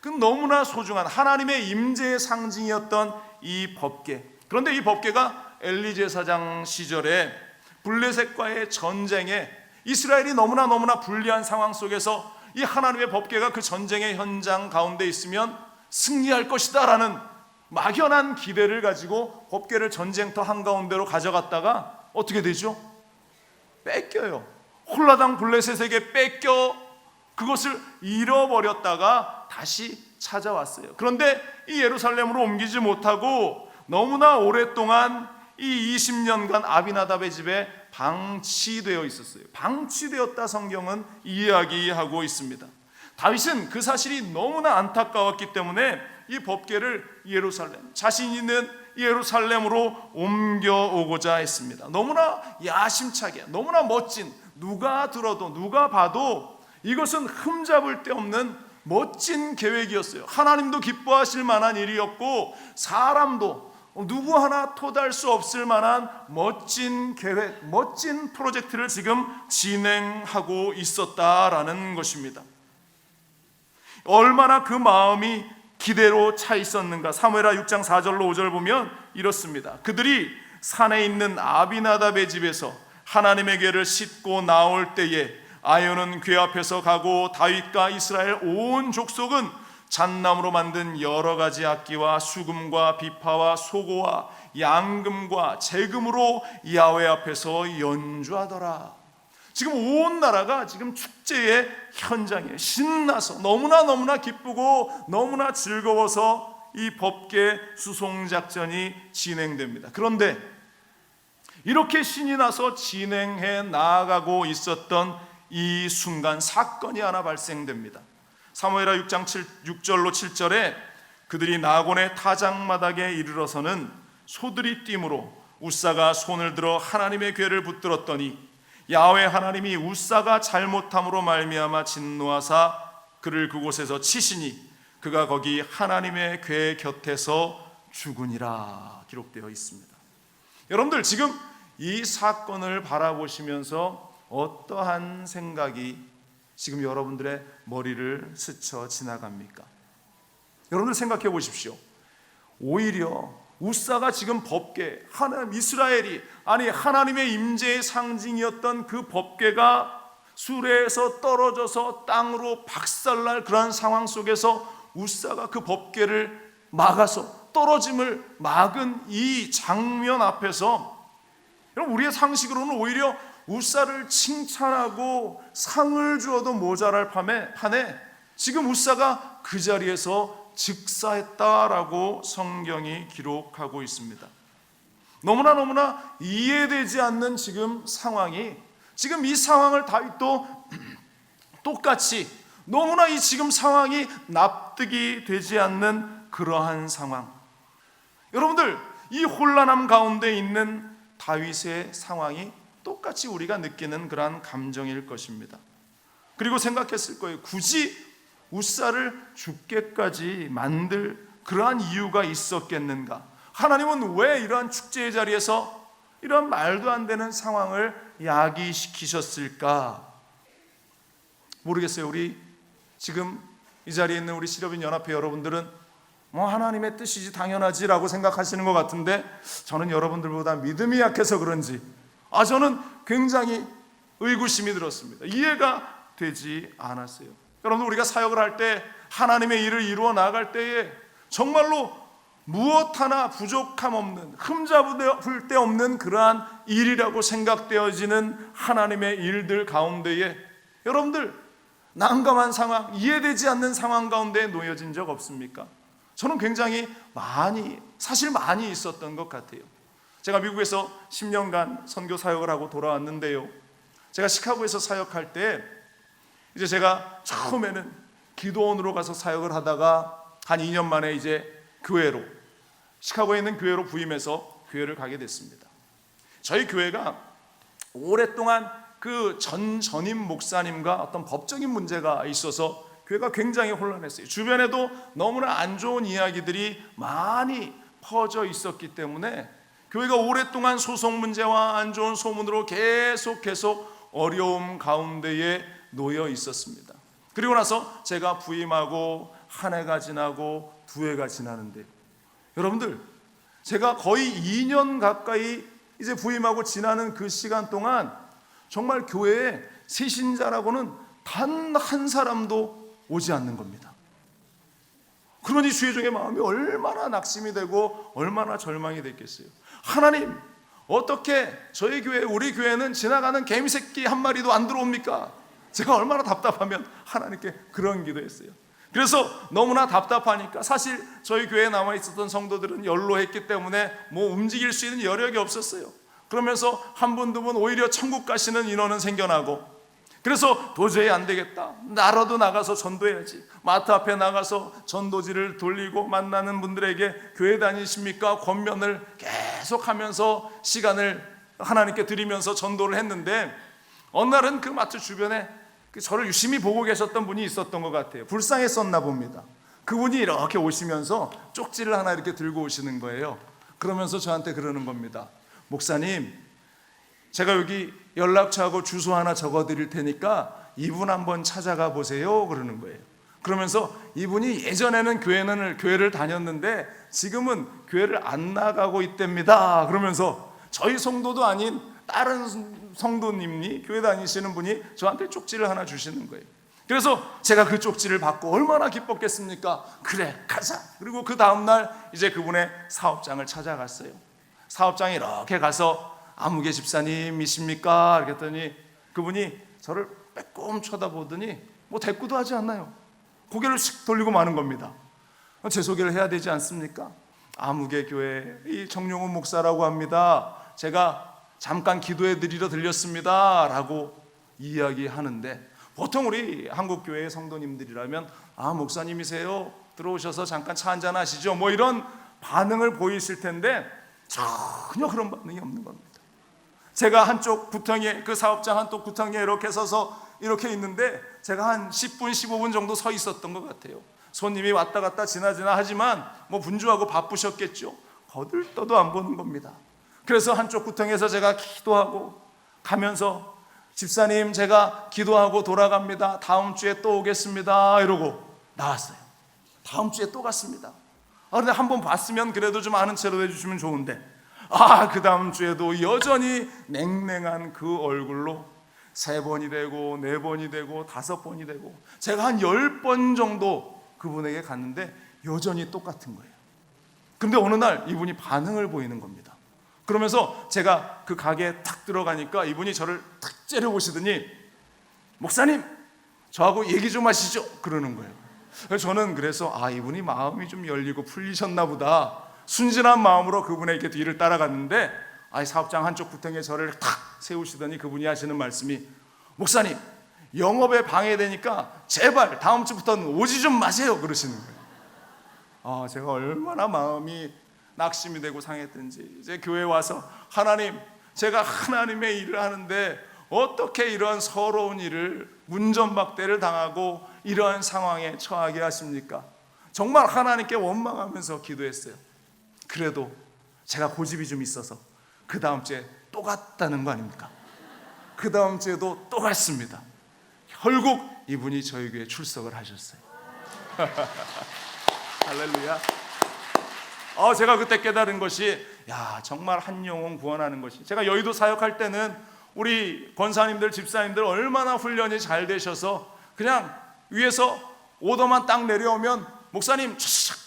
그 너무나 소중한 하나님의 임재의 상징이었던 이 법궤. 그런데 이 법궤가 엘리 제사장 시절에 블레셋과의 전쟁에 이스라엘이 너무나 불리한 상황 속에서 이 하나님의 법궤가 그 전쟁의 현장 가운데 있으면 승리할 것이다 라는 막연한 기대를 가지고 법궤를 전쟁터 한가운데로 가져갔다가 어떻게 되죠? 뺏겨요. 홀라당 블레셋에게 뺏겨 그것을 잃어버렸다가 다시 찾아왔어요. 그런데 이 예루살렘으로 옮기지 못하고 너무나 오랫동안 이 20년간 아비나답의 집에 방치되어 있었어요. 방치되었다 성경은 이야기하고 있습니다. 다윗은 그 사실이 너무나 안타까웠기 때문에 이 법궤를 자신 있는 예루살렘으로 옮겨오고자 했습니다. 너무나 야심차게, 너무나 멋진, 누가 들어도 누가 봐도 이것은 흠잡을 데 없는 멋진 계획이었어요. 하나님도 기뻐하실 만한 일이었고 사람도 누구 하나 토달 수 없을 만한 멋진 계획, 멋진 프로젝트를 지금 진행하고 있었다라는 것입니다. 얼마나 그 마음이 기대로 차 있었는가. 사무엘하 6장 4절로 5절 보면 이렇습니다. 그들이 산에 있는 아비나답의 집에서 하나님의 궤를 싣고 나올 때에 아연은 궤 앞에서 가고 다윗과 이스라엘 온 족속은 잣나무로 만든 여러 가지 악기와 수금과 비파와 소고와 양금과 재금으로 야훼 앞에서 연주하더라. 지금 온 나라가 지금 축제의 현장이에요. 신나서 너무나 기쁘고 너무나 즐거워서 이 법궤 수송 작전이 진행됩니다. 그런데 이렇게 신이 나서 진행해 나아가고 있었던 이 순간 사건이 하나 발생됩니다. 사무엘하 6장 6절로 7절에 그들이 나곤의 타작마당에 이르러서는 소들이 띠므로 우사가 손을 들어 하나님의 궤를 붙들었더니 야훼 하나님이 우사가 잘못함으로 말미암아 진노하사 그를 그곳에서 치시니 그가 거기 하나님의 궤 곁에서 죽으니라 기록되어 있습니다. 여러분들 지금 이 사건을 바라보시면서 어떠한 생각이 지금 여러분들의 머리를 스쳐 지나갑니까? 여러분들 생각해 보십시오. 오히려 우사가 지금 법궤, 하나님 이스라엘이 하나님의 임재의 상징이었던 그 법궤가 수레에서 떨어져서 땅으로 박살날 그러한 상황 속에서 우사가 그 법궤를 막아서 떨어짐을 막은 이 장면 앞에서 여러분 우리의 상식으로는 오히려 우사를 칭찬하고 상을 주어도 모자랄 판에 지금 우사가 그 자리에서 즉사했다라고 성경이 기록하고 있습니다. 너무나 이해되지 않는 지금 상황이, 지금 이 상황을 다윗도 똑같이 너무나 이 지금 상황이 납득이 되지 않는 그러한 상황. 여러분들 이 혼란함 가운데 있는 다윗의 상황이 똑같이 우리가 느끼는 그러한 감정일 것입니다. 그리고 생각했을 거예요. 굳이 우사를 죽게까지 만들 그러한 이유가 있었겠는가? 하나님은 왜 이러한 축제의 자리에서 이런 말도 안 되는 상황을 야기시키셨을까? 모르겠어요. 우리 지금 이 자리에 있는 우리 시려빈 연합회 여러분들은 하나님의 뜻이지 당연하지라고 생각하시는 것 같은데 저는 여러분들보다 믿음이 약해서 그런지 저는 굉장히 의구심이 들었습니다. 이해가 되지 않았어요. 여러분 우리가 사역을 할 때 하나님의 일을 이루어 나갈 때에 정말로 무엇 하나 부족함 없는, 흠잡을 데 없는 그러한 일이라고 생각되어지는 하나님의 일들 가운데에 여러분들 난감한 상황, 이해되지 않는 상황 가운데 놓여진 적 없습니까? 저는 굉장히 사실 많이 있었던 것 같아요. 제가 미국에서 10년간 선교 사역을 하고 돌아왔는데요, 제가 시카고에서 사역할 때 이제 제가 처음에는 기도원으로 가서 사역을 하다가 한 2년 만에 이제 교회로, 시카고에 있는 교회로 부임해서 교회를 가게 됐습니다. 저희 교회가 오랫동안 그 전임 목사님과 어떤 법적인 문제가 있어서 교회가 굉장히 혼란했어요. 주변에도 너무나 안 좋은 이야기들이 많이 퍼져 있었기 때문에 교회가 오랫동안 소송 문제와 안 좋은 소문으로 계속 어려움 가운데에 놓여 있었습니다. 그리고 나서 제가 부임하고 한 해가 지나고 두 해가 지나는데 여러분들, 제가 거의 2년 가까이 이제 부임하고 지나는 그 시간 동안 정말 교회에 새신자라고는 단 한 사람도 오지 않는 겁니다. 그러니 주의 종의 마음이 얼마나 낙심이 되고 얼마나 절망이 됐겠어요. 하나님, 어떻게 저희 교회, 우리 교회는 지나가는 개미새끼 한 마리도 안 들어옵니까? 제가 얼마나 답답하면 하나님께 그런 기도했어요. 그래서 너무나 답답하니까, 사실 저희 교회에 남아있었던 성도들은 연로했기 때문에 뭐 움직일 수 있는 여력이 없었어요. 그러면서 한 분, 두 분 오히려 천국 가시는 인원은 생겨나고, 그래서 도저히 안 되겠다, 나라도 나가서 전도해야지, 마트 앞에 나가서 전도지를 돌리고 만나는 분들에게 교회 다니십니까? 권면을 계속하면서 시간을 하나님께 드리면서 전도를 했는데, 어느 날은 그 마트 주변에 저를 유심히 보고 계셨던 분이 있었던 것 같아요. 불쌍했었나 봅니다. 그분이 이렇게 오시면서 쪽지를 하나 이렇게 들고 오시는 거예요. 그러면서 저한테 그러는 겁니다. 목사님, 제가 여기 연락처하고 주소 하나 적어 드릴 테니까 이분 한번 찾아가 보세요, 그러는 거예요. 그러면서 이분이 예전에는 교회를 다녔는데 지금은 교회를 안 나가고 있답니다. 그러면서 저희 성도도 아닌 다른 성도님이, 교회 다니시는 분이 저한테 쪽지를 하나 주시는 거예요. 그래서 제가 그 쪽지를 받고 얼마나 기뻤겠습니까? 그래, 가자. 그리고 그 다음날 이제 그분의 사업장을 찾아갔어요. 사업장에 이렇게 가서 아무개 집사님이십니까? 이렇게 했더니 그분이 저를 빼꼼 쳐다보더니 뭐 대꾸도 하지 않나요? 고개를 씩 돌리고 마는 겁니다. 제 소개를 해야 되지 않습니까? 아무개 교회 이 정용훈 목사라고 합니다. 제가 잠깐 기도해 드리러 들렸습니다 라고 이야기하는데, 보통 우리 한국교회의 성도님들이라면 목사님이세요? 들어오셔서 잠깐 차 한잔 하시죠? 뭐 이런 반응을 보이실 텐데 전혀 그런 반응이 없는 겁니다. 제가 한쪽 구덩이에, 그 사업장 한쪽 구덩이에 이렇게 서서 이렇게 있는데 제가 한 10분, 15분 정도 서 있었던 것 같아요. 손님이 왔다 갔다 지나지나 하지만 뭐 분주하고 바쁘셨겠죠. 거들떠도 안 보는 겁니다. 그래서 한쪽 구덩이에서 제가 기도하고 가면서 집사님, 제가 기도하고 돌아갑니다. 다음 주에 또 오겠습니다. 이러고 나왔어요. 다음 주에 또 갔습니다. 그런데 한 번 봤으면 그래도 좀 아는 채로 해주시면 좋은데, 그 다음 주에도 여전히 냉랭한 그 얼굴로 3번이 되고 4번이 되고 5번이 되고, 제가 한 10번 정도 그분에게 갔는데 여전히 똑같은 거예요. 그런데 어느 날 이분이 반응을 보이는 겁니다. 그러면서 제가 그 가게에 탁 들어가니까 이분이 저를 탁 째려보시더니 목사님, 저하고 얘기 좀 하시죠, 그러는 거예요. 저는 그래서 이분이 마음이 좀 열리고 풀리셨나 보다, 순진한 마음으로 그분에게 뒤를 따라갔는데 사업장 한쪽 구덩이에 저를 탁 세우시더니 그분이 하시는 말씀이, 목사님, 영업에 방해되니까 제발 다음 주부터는 오지 좀 마세요, 그러시는 거예요. 제가 얼마나 마음이 낙심이 되고 상했든지 이제 교회에 와서, 하나님, 제가 하나님의 일을 하는데 어떻게 이러한 서러운 일을, 문전박대를 당하고 이러한 상황에 처하게 하십니까? 정말 하나님께 원망하면서 기도했어요. 그래도 제가 고집이 좀 있어서 그 다음 주에 또 갔다는 거 아닙니까? 그 다음 주에도 또 갔습니다. 결국 이분이 저희 교회에 출석을 하셨어요. 할렐루야. 제가 그때 깨달은 것이, 정말 한 영혼 구원하는 것이, 제가 여의도 사역할 때는 우리 권사님들, 집사님들 얼마나 훈련이 잘 되셔서 그냥 위에서 오더만 딱 내려오면 목사님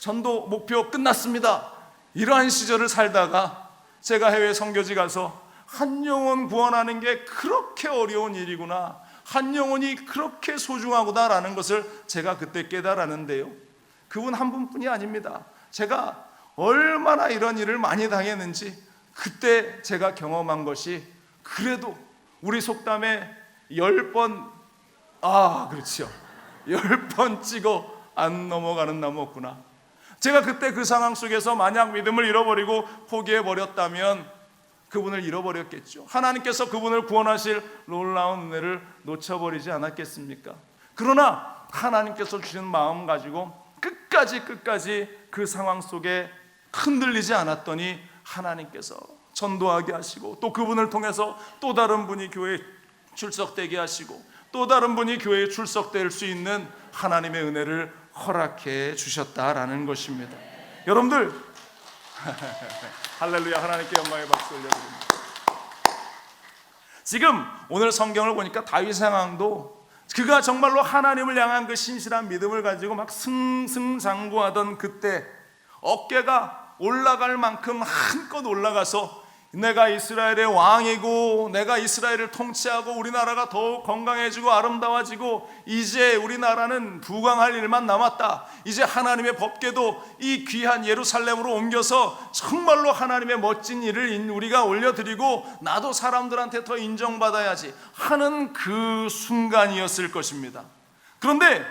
전도 목표 끝났습니다. 이러한 시절을 살다가 제가 해외 선교지 가서 한 영혼 구원하는 게 그렇게 어려운 일이구나, 한 영혼이 그렇게 소중하구나라는 것을 제가 그때 깨달았는데요. 그분 한 분뿐이 아닙니다. 제가 얼마나 이런 일을 많이 당했는지 그때 제가 경험한 것이, 그래도 우리 속담에 10번, 그렇죠, 10번 찍어 안 넘어가는 나무 없구나. 제가 그때 그 상황 속에서 만약 믿음을 잃어버리고 포기해버렸다면 그분을 잃어버렸겠죠. 하나님께서 그분을 구원하실 놀라운 은혜를 놓쳐버리지 않았겠습니까? 그러나 하나님께서 주신 마음 가지고 끝까지 그 상황 속에 흔들리지 않았더니 하나님께서 전도하게 하시고, 또 그분을 통해서 또 다른 분이 교회에 출석되게 하시고, 또 다른 분이 교회에 출석될 수 있는 하나님의 은혜를 허락해 주셨다라는 것입니다. 여러분들 할렐루야, 하나님께 영광의 박수 올려드립니다. 지금 오늘 성경을 보니까 다윗 상황도 그가 정말로 하나님을 향한 그 신실한 믿음을 가지고 막 승승장구하던 그때 어깨가 올라갈 만큼 한껏 올라가서 내가 이스라엘의 왕이고 내가 이스라엘을 통치하고 우리나라가 더욱 건강해지고 아름다워지고 이제 우리나라는 부강할 일만 남았다, 이제 하나님의 법궤도 이 귀한 예루살렘으로 옮겨서 정말로 하나님의 멋진 일을 우리가 올려드리고 나도 사람들한테 더 인정받아야지 하는 그 순간이었을 것입니다. 그런데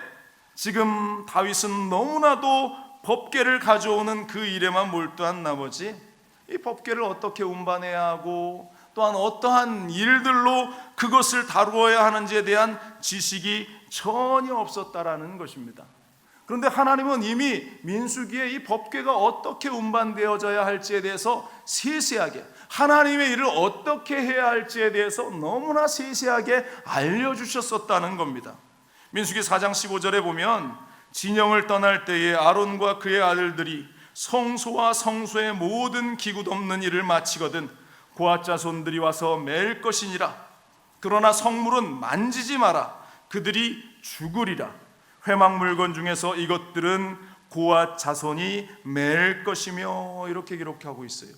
지금 다윗은 너무나도 법궤를 가져오는 그 일에만 몰두한 나머지 이 법궤를 어떻게 운반해야 하고 또한 어떠한 일들로 그것을 다루어야 하는지에 대한 지식이 전혀 없었다라는 것입니다. 그런데 하나님은 이미 민수기에 이 법궤가 어떻게 운반되어져야 할지에 대해서 세세하게, 하나님의 일을 어떻게 해야 할지에 대해서 너무나 세세하게 알려주셨었다는 겁니다. 민수기 4장 15절에 보면 진영을 떠날 때에 아론과 그의 아들들이 성소와 성소의 모든 기구 덮는 일을 마치거든 고앗 자손들이 와서 맬 것이니라. 그러나 성물은 만지지 마라. 그들이 죽으리라. 회막 물건 중에서 이것들은 고앗 자손이 맬 것이며, 이렇게 기록하고 있어요.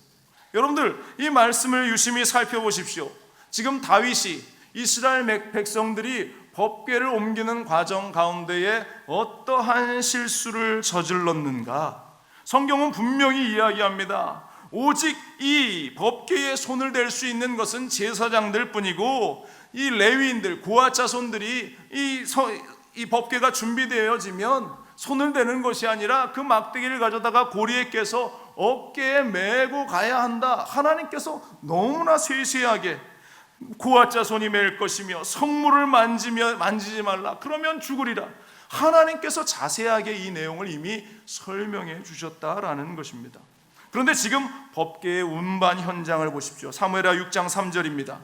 여러분들 이 말씀을 유심히 살펴보십시오. 지금 다윗이 이스라엘 백성들이 법궤를 옮기는 과정 가운데에 어떠한 실수를 저질렀는가? 성경은 분명히 이야기합니다. 오직 이 법궤에 손을 댈 수 있는 것은 제사장들 뿐이고, 이 레위인들, 고앗 자손들이 이 법궤가 준비되어지면 손을 대는 것이 아니라 그 막대기를 가져다가 고리에 껴서 어깨에 메고 가야 한다. 하나님께서 너무나 세세하게 고앗 자손이 맬 것이며 성물을 만지지 말라. 그러면 죽으리라. 하나님께서 자세하게 이 내용을 이미 설명해 주셨다라는 것입니다. 그런데 지금 법궤의 운반 현장을 보십시오. 사무엘하 6장 3절입니다.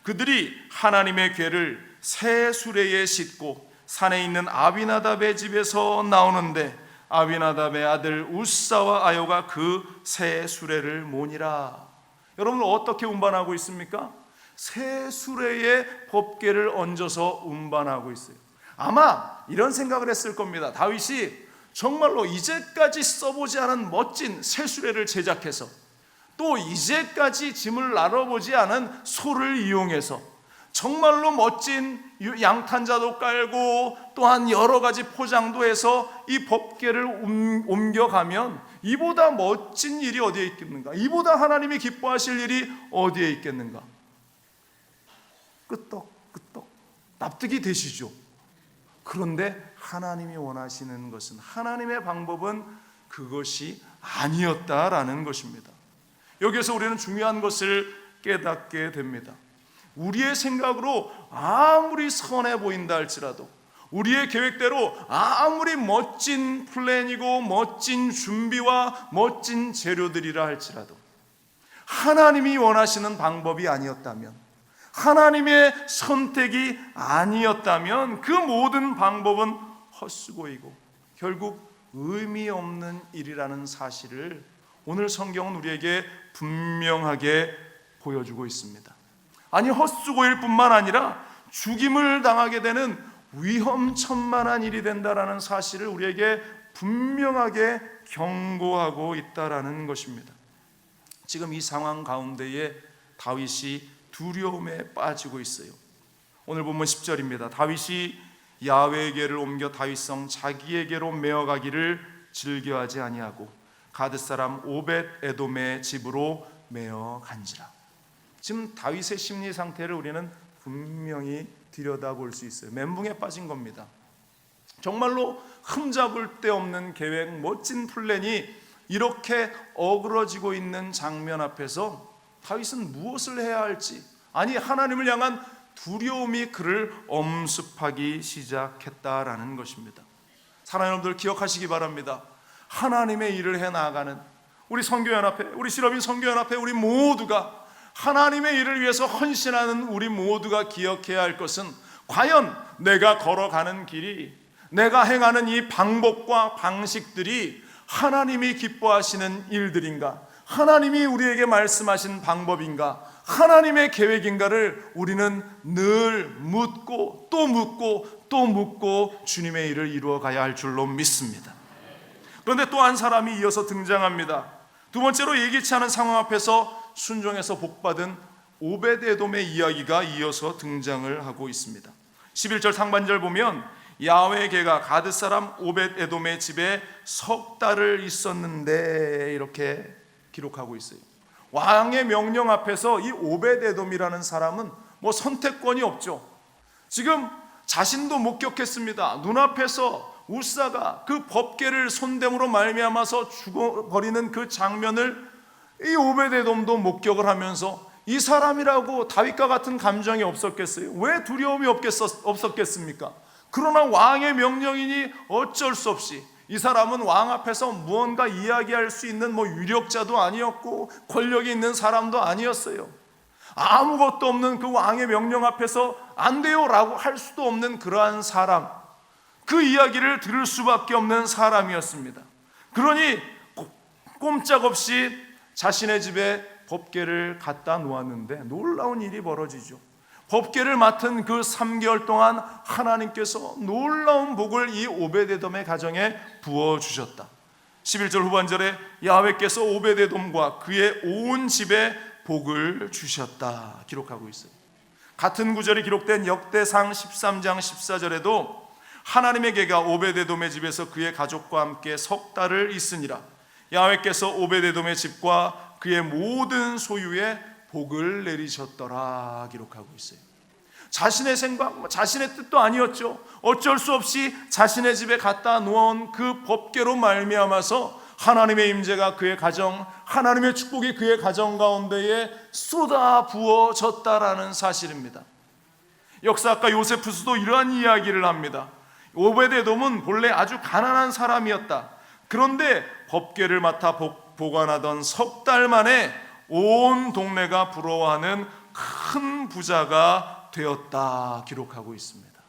그들이 하나님의 궤를 새 수레에 싣고 산에 있는 아비나답의 집에서 나오는데 아비나답의 아들 우사와 아요가 그 새 수레를 모니라. 여러분 어떻게 운반하고 있습니까? 새 수레에 법궤를 얹어서 운반하고 있어요. 아마 이런 생각을 했을 겁니다. 다윗이 정말로 이제까지 써보지 않은 멋진 새 수레를 제작해서 또 이제까지 짐을 나눠보지 않은 소를 이용해서 정말로 멋진 양탄자도 깔고 또한 여러 가지 포장도 해서 이 법궤를 옮겨가면 이보다 멋진 일이 어디에 있겠는가? 이보다 하나님이 기뻐하실 일이 어디에 있겠는가? 끄떡끄떡 납득이 되시죠? 그런데 하나님이 원하시는 것은, 하나님의 방법은 그것이 아니었다라는 것입니다. 여기에서 우리는 중요한 것을 깨닫게 됩니다. 우리의 생각으로 아무리 선해 보인다 할지라도, 우리의 계획대로 아무리 멋진 플랜이고 멋진 준비와 멋진 재료들이라 할지라도 하나님이 원하시는 방법이 아니었다면, 하나님의 선택이 아니었다면 그 모든 방법은 헛수고이고 결국 의미 없는 일이라는 사실을 오늘 성경은 우리에게 분명하게 보여주고 있습니다. 아니 헛수고일 뿐만 아니라 죽임을 당하게 되는 위험천만한 일이 된다라는 사실을 우리에게 분명하게 경고하고 있다라는 것입니다. 지금 이 상황 가운데에 다윗이 두려움에 빠지고 있어요. 오늘 본문 10절입니다. 다윗이 야훼에게를 옮겨 다윗성 자기에게로 메어가기를 즐겨하지 아니하고 가드 사람 오벳 에돔의 집으로 메어간지라. 지금 다윗의 심리 상태를 우리는 분명히 들여다볼 수 있어요. 멘붕에 빠진 겁니다. 정말로 흠잡을 데 없는 계획, 멋진 플랜이 이렇게 어그러지고 있는 장면 앞에서 다윗은 무엇을 해야 할지, 아니 하나님을 향한 두려움이 그를 엄습하기 시작했다라는 것입니다. 사랑하는 여러분들 기억하시기 바랍니다. 하나님의 일을 해나가는 우리 선교연합회, 우리 시러빈 선교연합회 우리 모두가 하나님의 일을 위해서 헌신하는 우리 모두가 기억해야 할 것은 과연 내가 걸어가는 길이, 내가 행하는 이 방법과 방식들이 하나님이 기뻐하시는 일들인가, 하나님이 우리에게 말씀하신 방법인가, 하나님의 계획인가를 우리는 늘 묻고 또 묻고 또 묻고 주님의 일을 이루어 가야 할 줄로 믿습니다. 그런데 또 한 사람이 이어서 등장합니다. 두 번째로 예기치 않은 상황 앞에서 순종해서 복받은 오벳에돔의 이야기가 이어서 등장을 하고 있습니다. 11절 상반절 보면 야훼의 개가 가드 사람 오벳에돔의 집에 석 달을 있었는데 이렇게 기록하고 있어요. 왕의 명령 앞에서 이 오벳에돔이라는 사람은 뭐 선택권이 없죠. 지금 자신도 목격했습니다. 눈앞에서 우사가 그 법궤를 손댐으로 말미암아서 죽어버리는 그 장면을 이 오벳에돔도 목격을 하면서 이 사람이라고 다윗과 같은 감정이 없었겠어요? 왜 두려움이 없었겠습니까? 그러나 왕의 명령이니 어쩔 수 없이 이 사람은 왕 앞에서 무언가 이야기할 수 있는 뭐 유력자도 아니었고 권력이 있는 사람도 아니었어요. 아무것도 없는 그 왕의 명령 앞에서 안 돼요 라고 할 수도 없는 그러한 사람, 그 이야기를 들을 수밖에 없는 사람이었습니다. 그러니 꼼짝없이 자신의 집에 법궤를 갖다 놓았는데 놀라운 일이 벌어지죠. 법궤를 맡은 그 3개월 동안 하나님께서 놀라운 복을 이 오벳에돔의 가정에 부어주셨다. 11절 후반절에 야훼께서 오벳에돔과 그의 온 집에 복을 주셨다 기록하고 있어요. 같은 구절이 기록된 역대상 13장 14절에도 하나님의 개가 오벳에돔의 집에서 그의 가족과 함께 석 달을 있으니라. 야훼께서 오벳에돔의 집과 그의 모든 소유에 복을 내리셨더라 기록하고 있어요. 자신의 생각, 자신의 뜻도 아니었죠. 어쩔 수 없이 자신의 집에 갖다 놓은 그 법궤로 말미암아서 하나님의 임재가 그의 가정, 하나님의 축복이 그의 가정 가운데에 쏟아 부어졌다라는 사실입니다. 역사학가 요세푸스도 이러한 이야기를 합니다. 오벳에돔은 본래 아주 가난한 사람이었다. 그런데 법궤를 맡아 보관하던 석 달 만에 온 동네가 부러워하는 큰 부자가 되었다 기록하고 있습니다.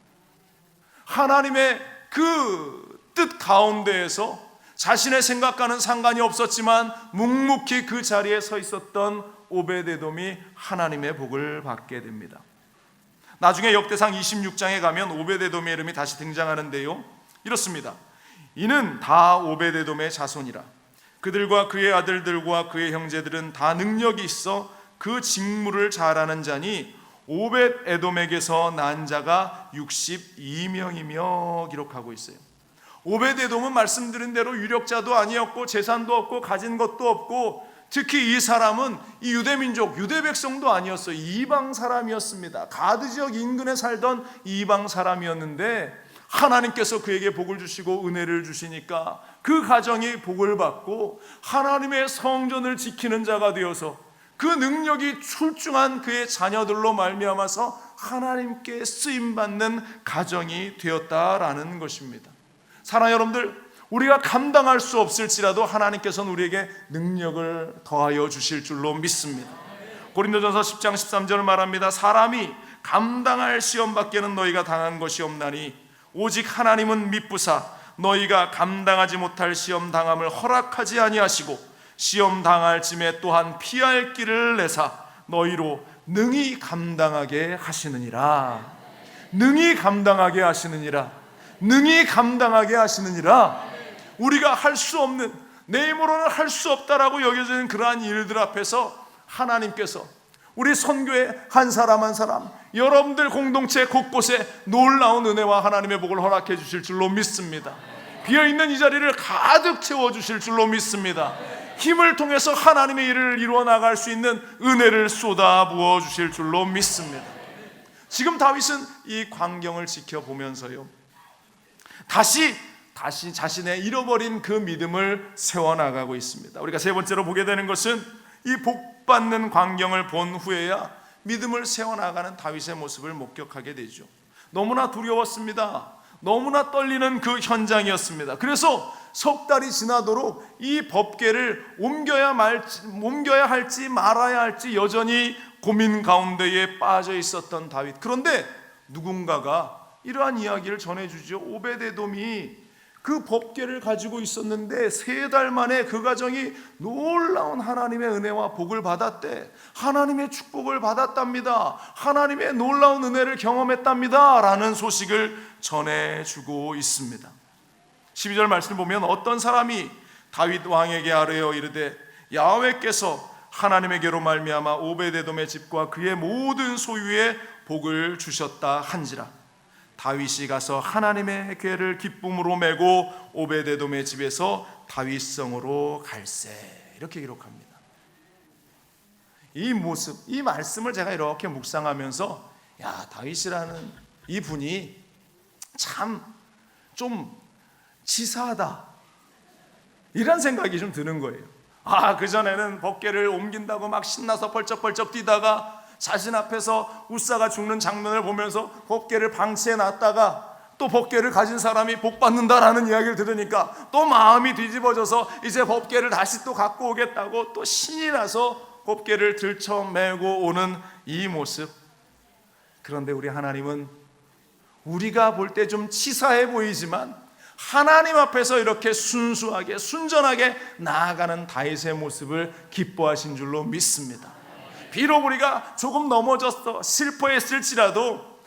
하나님의 그 뜻 가운데에서 자신의 생각과는 상관이 없었지만 묵묵히 그 자리에 서 있었던 오벳에돔이 하나님의 복을 받게 됩니다. 나중에 역대상 26장에 가면 오벳에돔의 이름이 다시 등장하는데요, 이렇습니다. 이는 다 오벳에돔의 자손이라. 그들과 그의 아들들과 그의 형제들은 다 능력이 있어 그 직무를 잘하는 자니 오벳에돔에게서 난 자가 62명이며 기록하고 있어요. 오벳에돔은 말씀드린 대로 유력자도 아니었고 재산도 없고 가진 것도 없고, 특히 이 사람은 이 유대민족, 유대 백성도 아니었어요. 이방 사람이었습니다. 가드 지역 인근에 살던 이방 사람이었는데 하나님께서 그에게 복을 주시고 은혜를 주시니까 그 가정이 복을 받고 하나님의 성전을 지키는 자가 되어서 그 능력이 출중한 그의 자녀들로 말미암아서 하나님께 쓰임받는 가정이 되었다라는 것입니다. 사랑하는 여러분들, 우리가 감당할 수 없을지라도 하나님께서는 우리에게 능력을 더하여 주실 줄로 믿습니다. 고린도전서 10장 13절을 말합니다. 사람이 감당할 시험 밖에는 너희가 당한 것이 없나니 오직 하나님은 미쁘사 너희가 감당하지 못할 시험 당함을 허락하지 아니하시고 시험 당할 쯤에 또한 피할 길을 내사 너희로 능히 감당하게 하시느니라. 능히 감당하게 하시느니라. 능히 감당하게 하시느니라. 우리가 할 수 없는, 내 힘으로는 할 수 없다라고 여겨지는 그러한 일들 앞에서 하나님께서 우리 선교의 한 사람 한 사람, 여러분들 공동체 곳곳에 놀라운 은혜와 하나님의 복을 허락해 주실 줄로 믿습니다. 비어있는 이 자리를 가득 채워주실 줄로 믿습니다. 힘을 통해서 하나님의 일을 이루어 나갈 수 있는 은혜를 쏟아 부어 주실 줄로 믿습니다. 지금 다윗은 이 광경을 지켜보면서요, 다시 자신의 잃어버린 그 믿음을 세워나가고 있습니다. 우리가 세 번째로 보게 되는 것은 이 복받는 광경을 본 후에야 믿음을 세워나가는 다윗의 모습을 목격하게 되죠. 너무나 두려웠습니다. 너무나 떨리는 그 현장이었습니다. 그래서 석 달이 지나도록 이 법궤를 옮겨야 할지 말아야 할지 여전히 고민 가운데에 빠져 있었던 다윗. 그런데 누군가가 이러한 이야기를 전해주죠. 오베데돔이 그 법궤를 가지고 있었는데 3달 만에 그 가정이 놀라운 하나님의 은혜와 복을 받았대. 하나님의 축복을 받았답니다. 하나님의 놀라운 은혜를 경험했답니다 라는 소식을 전해주고 있습니다. 12절 말씀을 보면 어떤 사람이 다윗 왕에게 아뢰어 이르되 야훼께서 하나님에게로 말미암아 오베데돔의 집과 그의 모든 소유에 복을 주셨다 한지라. 다윗이 가서 하나님의 궤를 기쁨으로 메고 오베데돔의 집에서 다윗성으로 갈세. 이렇게 기록합니다. 이 모습, 이 말씀을 제가 이렇게 묵상하면서 다윗이라는 이 분이 참 좀 치사하다, 이런 생각이 좀 드는 거예요. 그전에는 법궤를 옮긴다고 막 신나서 벌쩍벌쩍 뛰다가 자신 앞에서 웃사가 죽는 장면을 보면서 법궤를 방치해 놨다가 또 법궤를 가진 사람이 복 받는다라는 이야기를 들으니까 또 마음이 뒤집어져서 이제 법궤를 다시 또 갖고 오겠다고 또 신이 나서 법궤를 들쳐매고 오는 이 모습. 그런데 우리 하나님은 우리가 볼 때 좀 치사해 보이지만 하나님 앞에서 이렇게 순수하게 순전하게 나아가는 다윗의 모습을 기뻐하신 줄로 믿습니다. 비록 우리가 조금 넘어졌어 슬퍼했을지라도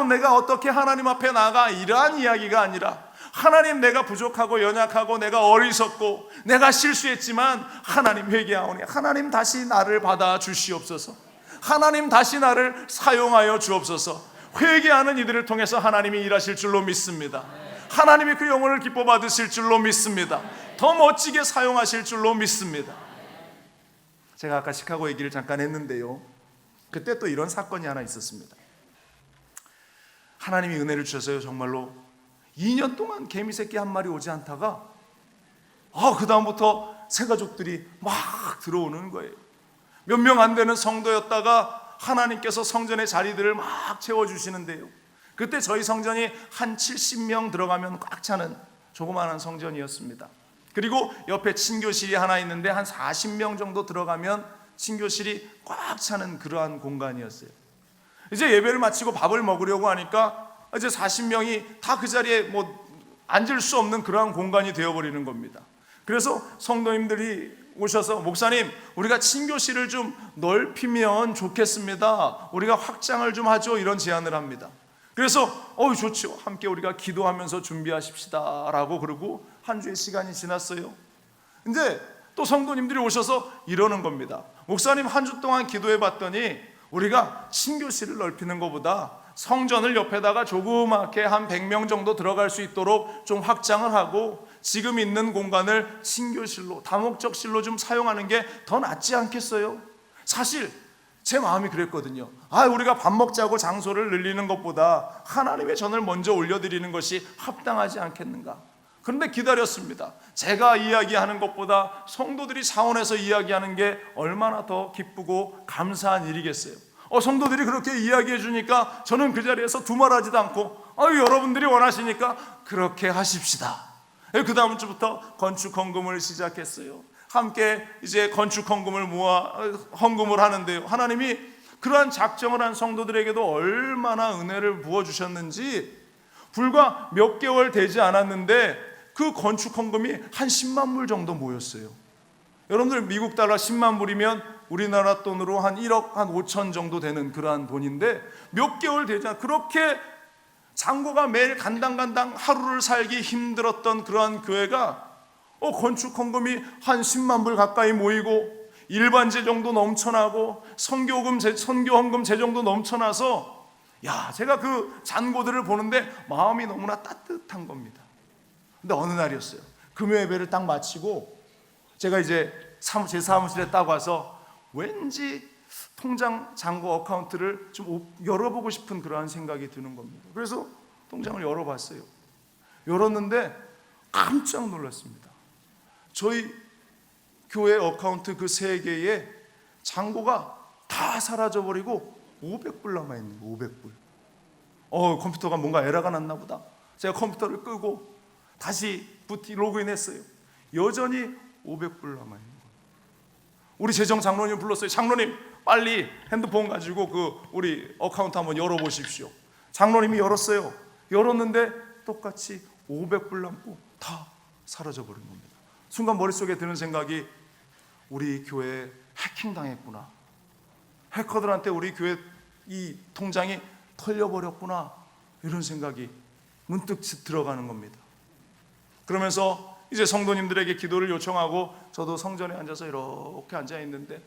내가 어떻게 하나님 앞에 나가, 이러한 이야기가 아니라 하나님, 내가 부족하고 연약하고 내가 어리석고 내가 실수했지만 하나님 회개하오니 하나님 다시 나를 받아 주시옵소서. 하나님 다시 나를 사용하여 주옵소서. 회개하는 이들을 통해서 하나님이 일하실 줄로 믿습니다. 하나님이 그 영혼을 기뻐 받으실 줄로 믿습니다. 더 멋지게 사용하실 줄로 믿습니다. 제가 아까 시카고 얘기를 잠깐 했는데요, 그때 또 이런 사건이 하나 있었습니다. 하나님이 은혜를 주셔서요, 정말로 2년 동안 개미새끼 한 마리 오지 않다가 그 다음부터 새가족들이 막 들어오는 거예요. 몇 명 안 되는 성도였다가 하나님께서 성전의 자리들을 막 채워주시는데요, 그때 저희 성전이 한 70명 들어가면 꽉 차는 조그마한 성전이었습니다. 그리고 옆에 친교실이 하나 있는데 한 40명 정도 들어가면 친교실이 꽉 차는 그러한 공간이었어요. 이제 예배를 마치고 밥을 먹으려고 하니까 이제 40명이 다 그 자리에 앉을 수 없는 그러한 공간이 되어버리는 겁니다. 그래서 성도님들이 오셔서 목사님, 우리가 친교실을 좀 넓히면 좋겠습니다. 우리가 확장을 좀 하죠. 이런 제안을 합니다. 그래서 좋죠. 함께 우리가 기도하면서 준비하십시다 라고 그러고 한 주의 시간이 지났어요. 이제 또 성도님들이 오셔서 이러는 겁니다. 목사님, 한 주 동안 기도해 봤더니 우리가 친교실을 넓히는 것보다 성전을 옆에다가 조그맣게 한 100명 정도 들어갈 수 있도록 좀 확장을 하고 지금 있는 공간을 친교실로, 다목적실로 좀 사용하는 게 더 낫지 않겠어요? 사실 제 마음이 그랬거든요. 우리가 밥 먹자고 장소를 늘리는 것보다 하나님의 전을 먼저 올려드리는 것이 합당하지 않겠는가. 그런데 기다렸습니다. 제가 이야기하는 것보다 성도들이 차원에서 이야기하는 게 얼마나 더 기쁘고 감사한 일이겠어요. 성도들이 그렇게 이야기해 주니까 저는 그 자리에서 두말하지도 않고 여러분들이 원하시니까 그렇게 하십시다. 그 다음 주부터 건축 헌금을 시작했어요. 함께 이제 건축 헌금을 모아 헌금을 하는데요, 하나님이 그러한 작정을 한 성도들에게도 얼마나 은혜를 부어주셨는지, 불과 몇 개월 되지 않았는데 그 건축 헌금이 한 10만 불 정도 모였어요. 여러분들, 미국 달러 10만 불이면 우리나라 돈으로 한 1억 한 5천 정도 되는 그러한 돈인데 몇 개월 되지 않아 그렇게 장고가 매일 간당간당 하루를 살기 힘들었던 그러한 교회가 건축 헌금이 한 10만 불 가까이 모이고 일반 재정도 넘쳐나고 선교 헌금 재정도 넘쳐나서 제가 그 잔고들을 보는데 마음이 너무나 따뜻한 겁니다. 근데 어느 날이었어요. 금요 예배를 딱 마치고 제가 이제 제 사무실에 딱 와서 왠지 통장 잔고 어카운트를 좀 열어보고 싶은 그러한 생각이 드는 겁니다. 그래서 통장을 열어봤어요. 열었는데 깜짝 놀랐습니다. 저희 교회 어카운트 그 3개에 잔고가 다 사라져버리고 500불 남아있는 거예요. 500불. 컴퓨터가 뭔가 에러가 났나 보다. 제가 컴퓨터를 끄고 다시 로그인했어요. 여전히 500불 남아있는 거예요. 우리 재정 장로님 불렀어요. 장로님 빨리 핸드폰 가지고 그 우리 어카운트 한번 열어보십시오. 장로님이 열었어요. 열었는데 똑같이 500불 남고 다 사라져버린 겁니다. 순간 머릿속에 드는 생각이 우리 교회 해킹당했구나. 해커들한테 우리 교회 이 통장이 털려버렸구나. 이런 생각이 문득 들어가는 겁니다. 그러면서 이제 성도님들에게 기도를 요청하고 저도 성전에 앉아서 이렇게 앉아 있는데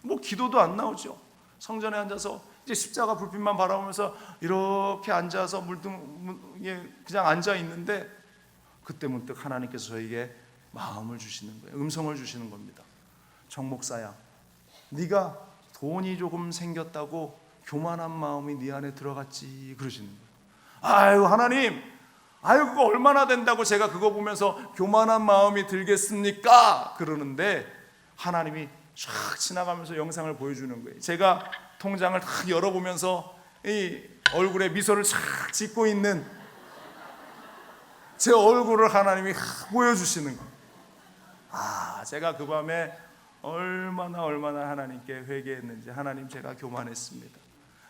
뭐 기도도 안 나오죠. 성전에 앉아서 이제 십자가 불빛만 바라보면서 이렇게 앉아서 물등에 그냥 앉아 있는데 그때 문득 하나님께서 저에게 마음을 주시는 거예요. 음성을 주시는 겁니다. 정 목사야, 네가 돈이 조금 생겼다고 교만한 마음이 네 안에 들어갔지 그러시는 거예요. 아유 하나님, 아유 그거 얼마나 된다고 제가 그거 보면서 교만한 마음이 들겠습니까? 그러는데 하나님이 쫙 지나가면서 영상을 보여주는 거예요. 제가 통장을 탁 열어보면서 이 얼굴에 미소를 쫙 짓고 있는 제 얼굴을 하나님이 보여주시는 거예요. 제가 그 밤에 얼마나 하나님께 회개했는지. 하나님, 제가 교만했습니다.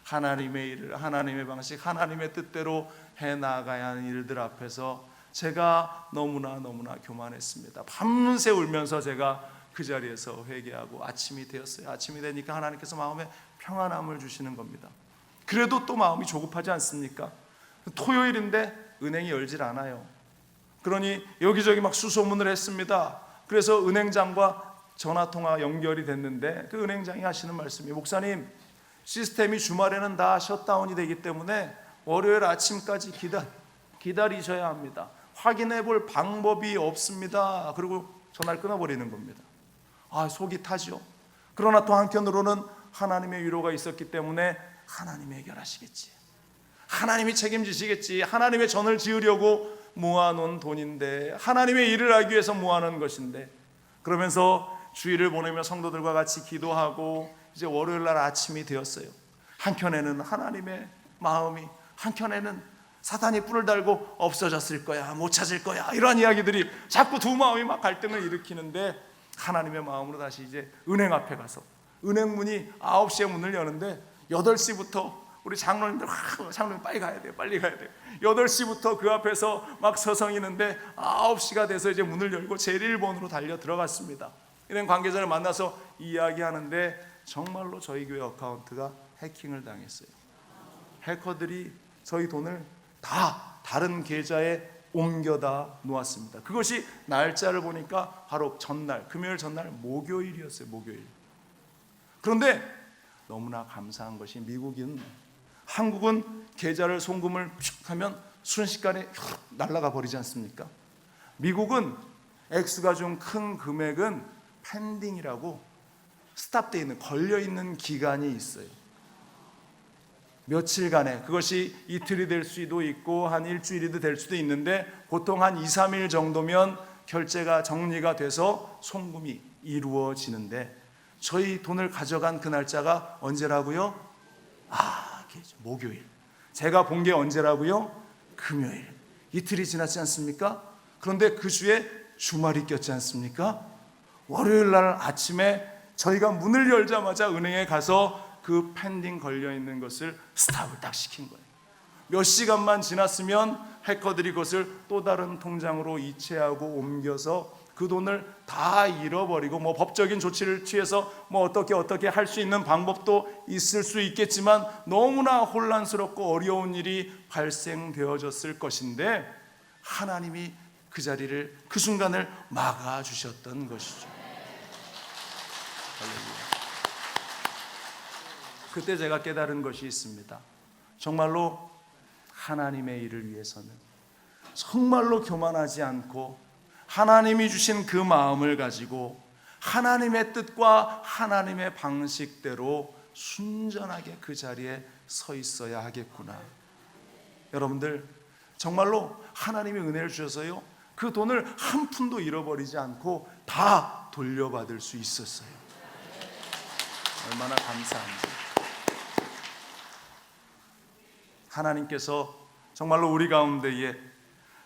하나님의 일을, 하나님의 방식, 하나님의 뜻대로 해나가야 하는 일들 앞에서 제가 너무나 교만했습니다. 밤새 울면서 제가 그 자리에서 회개하고 아침이 되었어요. 아침이 되니까 하나님께서 마음에 평안함을 주시는 겁니다. 그래도 또 마음이 조급하지 않습니까? 토요일인데 은행이 열질 않아요. 그러니 여기저기 막 수소문을 했습니다. 그래서 은행장과 전화통화 연결이 됐는데 그 은행장이 하시는 말씀이, 목사님, 시스템이 주말에는 다 셧다운이 되기 때문에 월요일 아침까지 기다리셔야 합니다. 확인해 볼 방법이 없습니다. 그리고 전화를 끊어버리는 겁니다. 속이 타죠. 그러나 또 한편으로는 하나님의 위로가 있었기 때문에 하나님이 해결하시겠지, 하나님이 책임지시겠지, 하나님의 전을 지으려고 모아놓은 돈인데, 하나님의 일을 하기 위해서 모아놓은 것인데, 그러면서 주일을 보내며 성도들과 같이 기도하고 이제 월요일날 아침이 되었어요. 한켠에는 하나님의 마음이, 한켠에는 사탄이 뿔을 달고 없어졌을 거야, 못 찾을 거야, 이런 이야기들이 자꾸 두 마음이 막 갈등을 일으키는데, 하나님의 마음으로 다시 이제 은행 앞에 가서, 은행 문이 9시에 문을 여는데 8시부터 우리 장로님들, 장로님 빨리 가야 돼요, 빨리 가야 돼요. 8시부터 그 앞에서 막 서성이는데 9시가 돼서 이제 문을 열고 제1번으로 달려 들어갔습니다. 은행 관계자를 만나서 이야기하는데 정말로 저희 교회 어카운트가 해킹을 당했어요. 해커들이 저희 돈을 다 다른 계좌에 옮겨다 놓았습니다. 그것이 날짜를 보니까 바로 전날, 금요일 전날 목요일이었어요. 목요일. 그런데 너무나 감사한 것이, 한국은 계좌를 송금을 쭉 하면 순식간에 날아가 버리지 않습니까? 미국은 액수가 좀 큰 금액은 펜딩이라고 스탑되어 있는, 걸려 있는 기간이 있어요. 며칠간에, 그것이 이틀이 될 수도 있고 한 일주일이 될 수도 있는데 보통 한 2, 3일 정도면 결제가 정리가 돼서 송금이 이루어지는데, 저희 돈을 가져간 그 날짜가 언제라고요? 목요일. 제가 본 게 언제라고요? 금요일. 이틀이 지났지 않습니까? 그런데 그 주에 주말이 꼈지 않습니까? 월요일 날 아침에 저희가 문을 열자마자 은행에 가서 그 펜딩 걸려있는 것을 스탑을 딱 시킨 거예요. 몇 시간만 지났으면 해커들이 그것을 또 다른 통장으로 이체하고 옮겨서 그 돈을 다 잃어버리고, 뭐 법적인 조치를 취해서 뭐 어떻게 할 수 있는 방법도 있을 수 있겠지만 너무나 혼란스럽고 어려운 일이 발생되어졌을 것인데, 하나님이 그 자리를, 그 순간을 막아주셨던 것이죠. 할렐루야. 그때 제가 깨달은 것이 있습니다. 정말로 하나님의 일을 위해서는 정말로 교만하지 않고 하나님이 주신 그 마음을 가지고 하나님의 뜻과 하나님의 방식대로 순전하게 그 자리에 서 있어야 하겠구나. 여러분들 정말로 하나님이 은혜를 주셔서요, 그 돈을 한 푼도 잃어버리지 않고 다 돌려받을 수 있었어요. 얼마나 감사한지. 하나님께서 정말로 우리 가운데에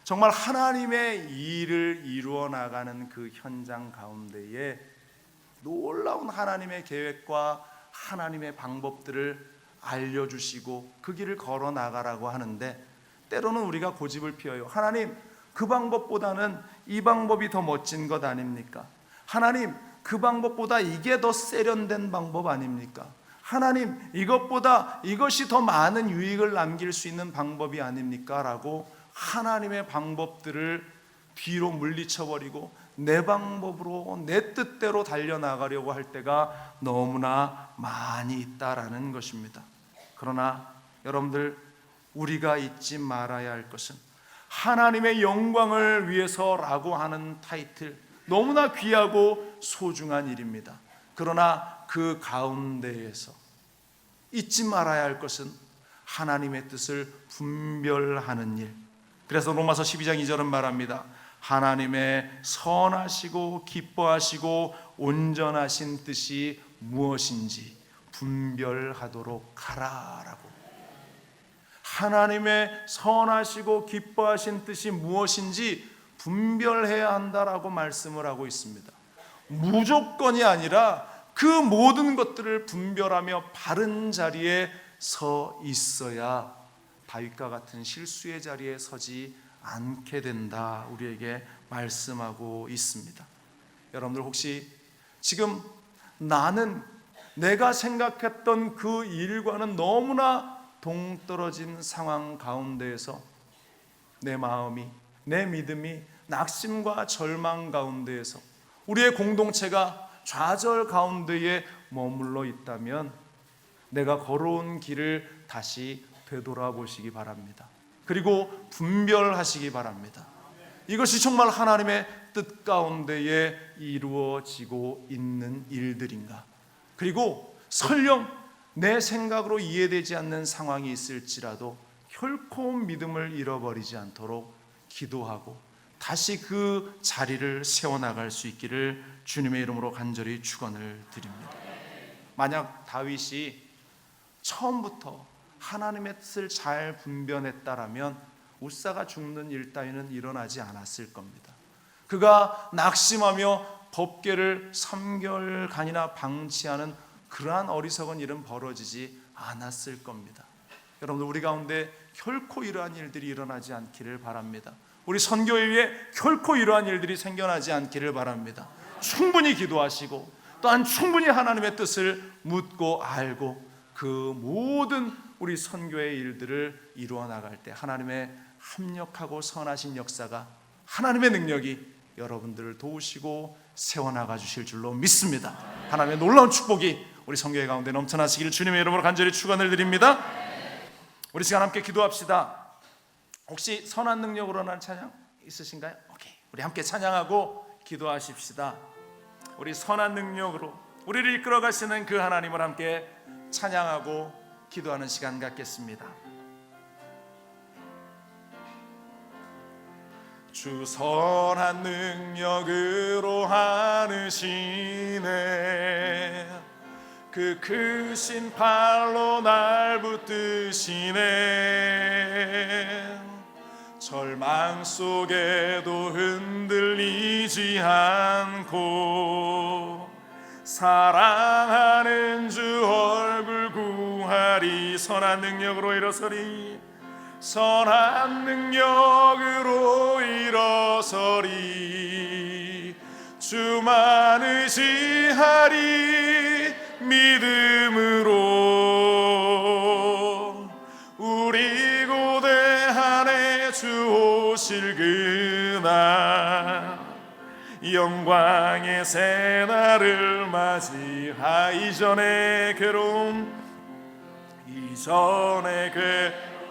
정말 하나님의 일을 이루어 나가는 그 현장 가운데에 놀라운 하나님의 계획과 하나님의 방법들을 알려주시고 그 길을 걸어 나가라고 하는데, 때로는 우리가 고집을 피워요. 하나님, 그 방법보다는 이 방법이 더 멋진 것 아닙니까? 하나님, 그 방법보다 이게 더 세련된 방법 아닙니까? 하나님, 이것보다 이것이 더 많은 유익을 남길 수 있는 방법이 아닙니까? 라고 하나님의 방법들을 뒤로 물리쳐버리고 내 방법으로 내 뜻대로 달려나가려고 할 때가 너무나 많이 있다라는 것입니다. 그러나 여러분들, 우리가 잊지 말아야 할 것은 하나님의 영광을 위해서라고 하는 타이틀, 너무나 귀하고 소중한 일입니다. 그러나 그 가운데에서 잊지 말아야 할 것은 하나님의 뜻을 분별하는 일. 그래서 로마서 12장 2절은 말합니다. 하나님의 선하시고 기뻐하시고 온전하신 뜻이 무엇인지 분별하도록 하라라고. 하나님의 선하시고 기뻐하신 뜻이 무엇인지 분별해야 한다라고 말씀을 하고 있습니다. 무조건이 아니라 그 모든 것들을 분별하며 바른 자리에 서 있어야 다윗과 같은 실수의 자리에 서지 않게 된다, 우리에게 말씀하고 있습니다. 여러분들 혹시 지금 나는 내가 생각했던 그 일과는 너무나 동떨어진 상황 가운데에서 내 마음이, 내 믿음이 낙심과 절망 가운데에서 우리의 공동체가 좌절 가운데에 머물러 있다면 내가 걸어온 길을 다시 되돌아보시기 바랍니다. 그리고 분별하시기 바랍니다. 이것이 정말 하나님의 뜻 가운데에 이루어지고 있는 일들인가? 그리고 설령 내 생각으로 이해되지 않는 상황이 있을지라도 결코 믿음을 잃어버리지 않도록 기도하고 다시 그 자리를 세워나갈 수 있기를 주님의 이름으로 간절히 축원을 드립니다. 만약 다윗이 처음부터 하나님의 뜻을 잘 분별했다라면 웃사가 죽는 일 따위는 일어나지 않았을 겁니다. 그가 낙심하며 법궤를 3개월간이나 방치하는 그러한 어리석은 일은 벌어지지 않았을 겁니다. 여러분들, 우리 가운데 결코 이러한 일들이 일어나지 않기를 바랍니다. 우리 선교회에 결코 이러한 일들이 생겨나지 않기를 바랍니다. 충분히 기도하시고 또한 충분히 하나님의 뜻을 묻고 알고 그 모든 우리 선교의 일들을 이루어 나갈 때 하나님의 합력하고 선하신 역사가, 하나님의 능력이 여러분들을 도우시고 세워나가 주실 줄로 믿습니다. 하나님의 놀라운 축복이 우리 선교회 가운데 넘쳐나시기를 주님의 이름으로 간절히 축원을 드립니다. 우리 시간 함께 기도합시다. 혹시 선한 능력으로 하는 찬양 있으신가요? 오케이, 우리 함께 찬양하고 기도하십시다. 우리 선한 능력으로 우리를 이끌어 가시는 그 하나님을 함께 찬양하고 기도하는 시간 갖겠습니다. 주 선한 능력으로 하느시네, 그 크신 팔로 날 붙드시네. 절망 속에도 흔들리지 않고 사랑하는 주 얼굴 구하리. 선한 능력으로 일어서리, 선한 능력으로 일어서리. 주만 의지하리 믿음으로. 우리 고대 안에 주 오실 그날 영광의 새날을 맞이하기 전에 괴로움, 이전에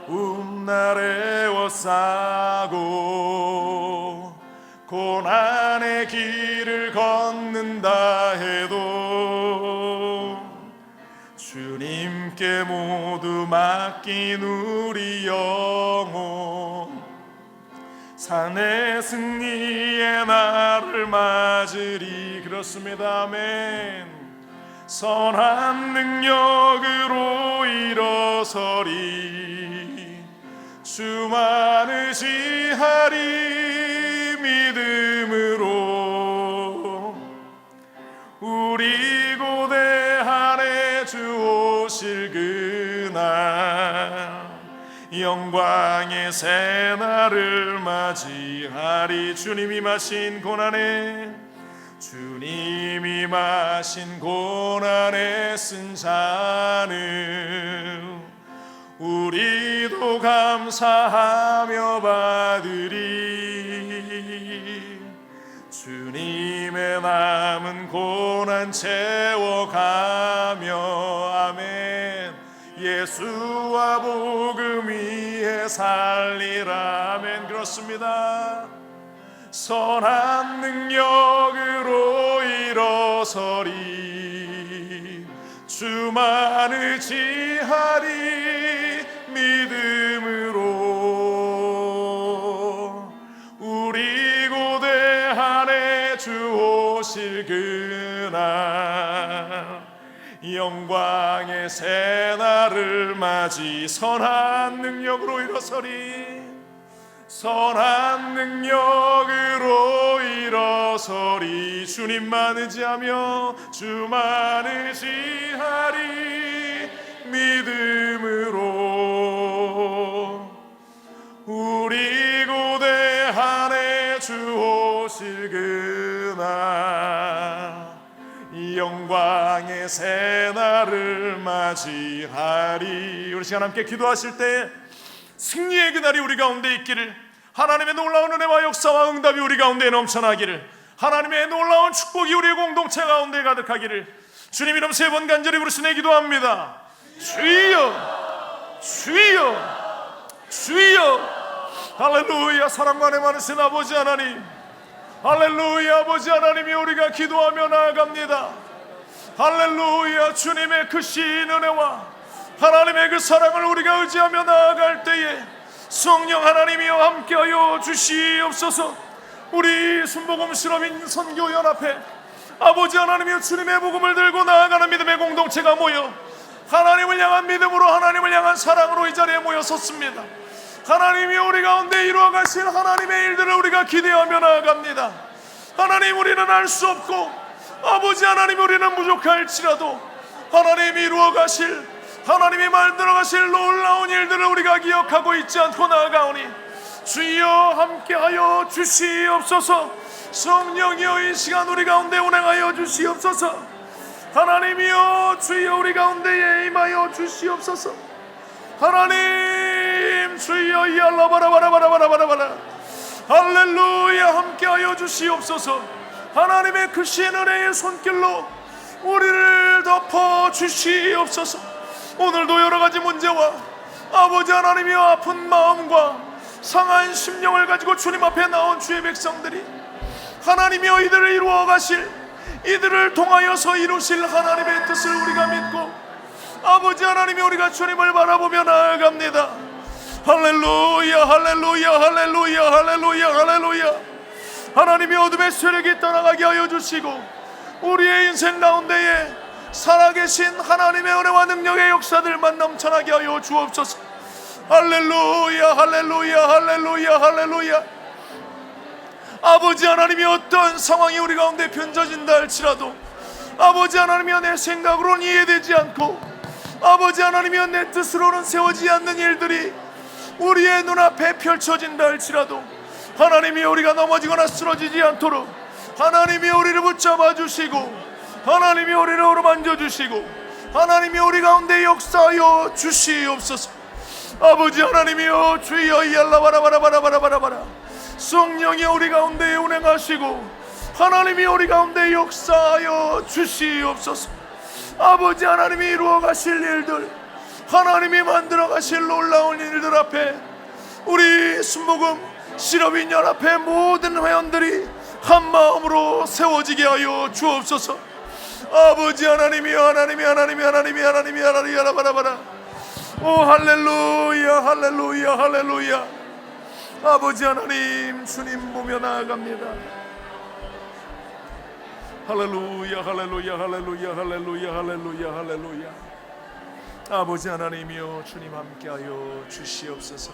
괴로움 날에 워싸고 고난의 길을 걷는다 해도 주님께 모두 맡긴 우리 영혼, 산의 승리의 날을 맞으리. 그렇습니다. 아멘. 선한 능력으로 일어서리, 주만 의지하리. 믿음으로 우리 고대한에 주 오실 그날, 영광의 새날을 맞이하리. 주님이 마신 고난에, 주님이 마신 고난에 쓴 잔을 우리도 감사하며 받으리. 주님의 남은 고난 채워가며, 아멘. 예수와 복음 위에 살리라. 아멘. 그렇습니다. 선한 능력으로 일어서리, 주만 의지하리. 믿음으로 우리 고대한에 주 오실 그날, 영광의 새날을 맞이 선한 능력으로 일어서리, 선한 능력으로 일어서리. 주님만 의지하며 주만 의지하리. 믿음으로 우리 고대한에 주 오실 그날, 영광의 새날을 맞이하리. 우리 시간 함께 기도하실 때 승리의 그날이 우리 가운데 있기를, 하나님의 놀라운 은혜와 역사와 응답이 우리 가운데 넘쳐나기를, 하나님의 놀라운 축복이 우리 공동체 가운데 가득하기를 주님 이름 3번 간절히 부르시네 기도합니다. 주여, 주여, 주여. 할렐루야. 사랑과 은혜 많으신 아버지 하나님, 할렐루야. 아버지 하나님이 우리가 기도하며 나아갑니다. 할렐루야. 주님의 크신 은혜와 하나님의 그 사랑을 우리가 의지하며 나아갈 때에 성령 하나님이여 함께하여 주시옵소서. 우리 순복음 실업인 선교연합회 아버지 하나님이여 주님의 복음을 들고 나아가는 믿음의 공동체가 모여 하나님을 향한 믿음으로, 하나님을 향한 사랑으로 이 자리에 모여 섰습니다. 하나님이 우리 가운데 이루어가실 하나님의 일들을 우리가 기대하며 나아갑니다. 하나님, 우리는 알 수 없고 아버지 하나님 우리는 부족할지라도 하나님이 이루어가실, 하나님이 만들어가실 놀라운 일들을 우리가 기억하고 있지 않고 나아가오니 주여 함께하여 주시옵소서. 성령이여 이 시간 우리 가운데 운행하여 주시옵소서. 하나님이여 주여 우리 가운데에 임하여 주시옵소서. 하나님 주여 이알라바라바라바라바라바라. 할렐루야. 함께하여 주시옵소서. 하나님의 크신 은혜의 손길로 우리를 덮어 주시옵소서. 오늘도 여러가지 문제와 아버지 하나님이여 아픈 마음과 상한 심령을 가지고 주님 앞에 나온 주의 백성들이 하나님이여 이들을 이루어 가실, 이들을 통하여서 이루실 하나님의 뜻을 우리가 믿고 아버지 하나님이 우리가 주님을 바라보며 나아갑니다. 할렐루야, 할렐루야, 할렐루야, 할렐루야, 할렐루야. 하나님이 어둠의 세력이 떠나가게 하여 주시고 우리의 인생 가운데에 살아계신 하나님의 은혜와 능력의 역사들만 넘쳐나게 하여 주옵소서. 할렐루야, 할렐루야, 할렐루야, 할렐루야. 아버지 하나님이 어떤 상황이 우리 가운데 펼쳐진다 할지라도 아버지 하나님이여 내 생각으로는 이해되지 않고 아버지 하나님이여 내 뜻으로는 세워지지 않는 일들이 우리의 눈앞에 펼쳐진다 할지라도 하나님이 우리가 넘어지거나 쓰러지지 않도록 하나님이 우리를 붙잡아 주시고 하나님이 우리를 어루만져 주시고 하나님이 우리 가운데 역사하여 주시옵소서. 아버지 하나님이여 주여 이알라바라바라바라바라바라. 성령이 우리 가운데 운행하시고 하나님이 우리 가운데 역사하여 주시옵소서. 아버지 하나님이 이루어 가실 일들, 하나님이 만들어 가실 놀라운 일들 앞에 우리 순복음 실업인 연합회 모든 회원들이 한 마음으로 세워지게 하여 주옵소서. 아버지 하나님이 하나바라바라. 오 할렐루야 할렐루야 할렐루야. 아버지 하나님 주님 보며 나아갑니다. 할렐루야 할렐루야 할렐루야 할렐루야 할렐루야 할렐루야. 아버지 하나님이여 주님 함께하여 주시옵소서.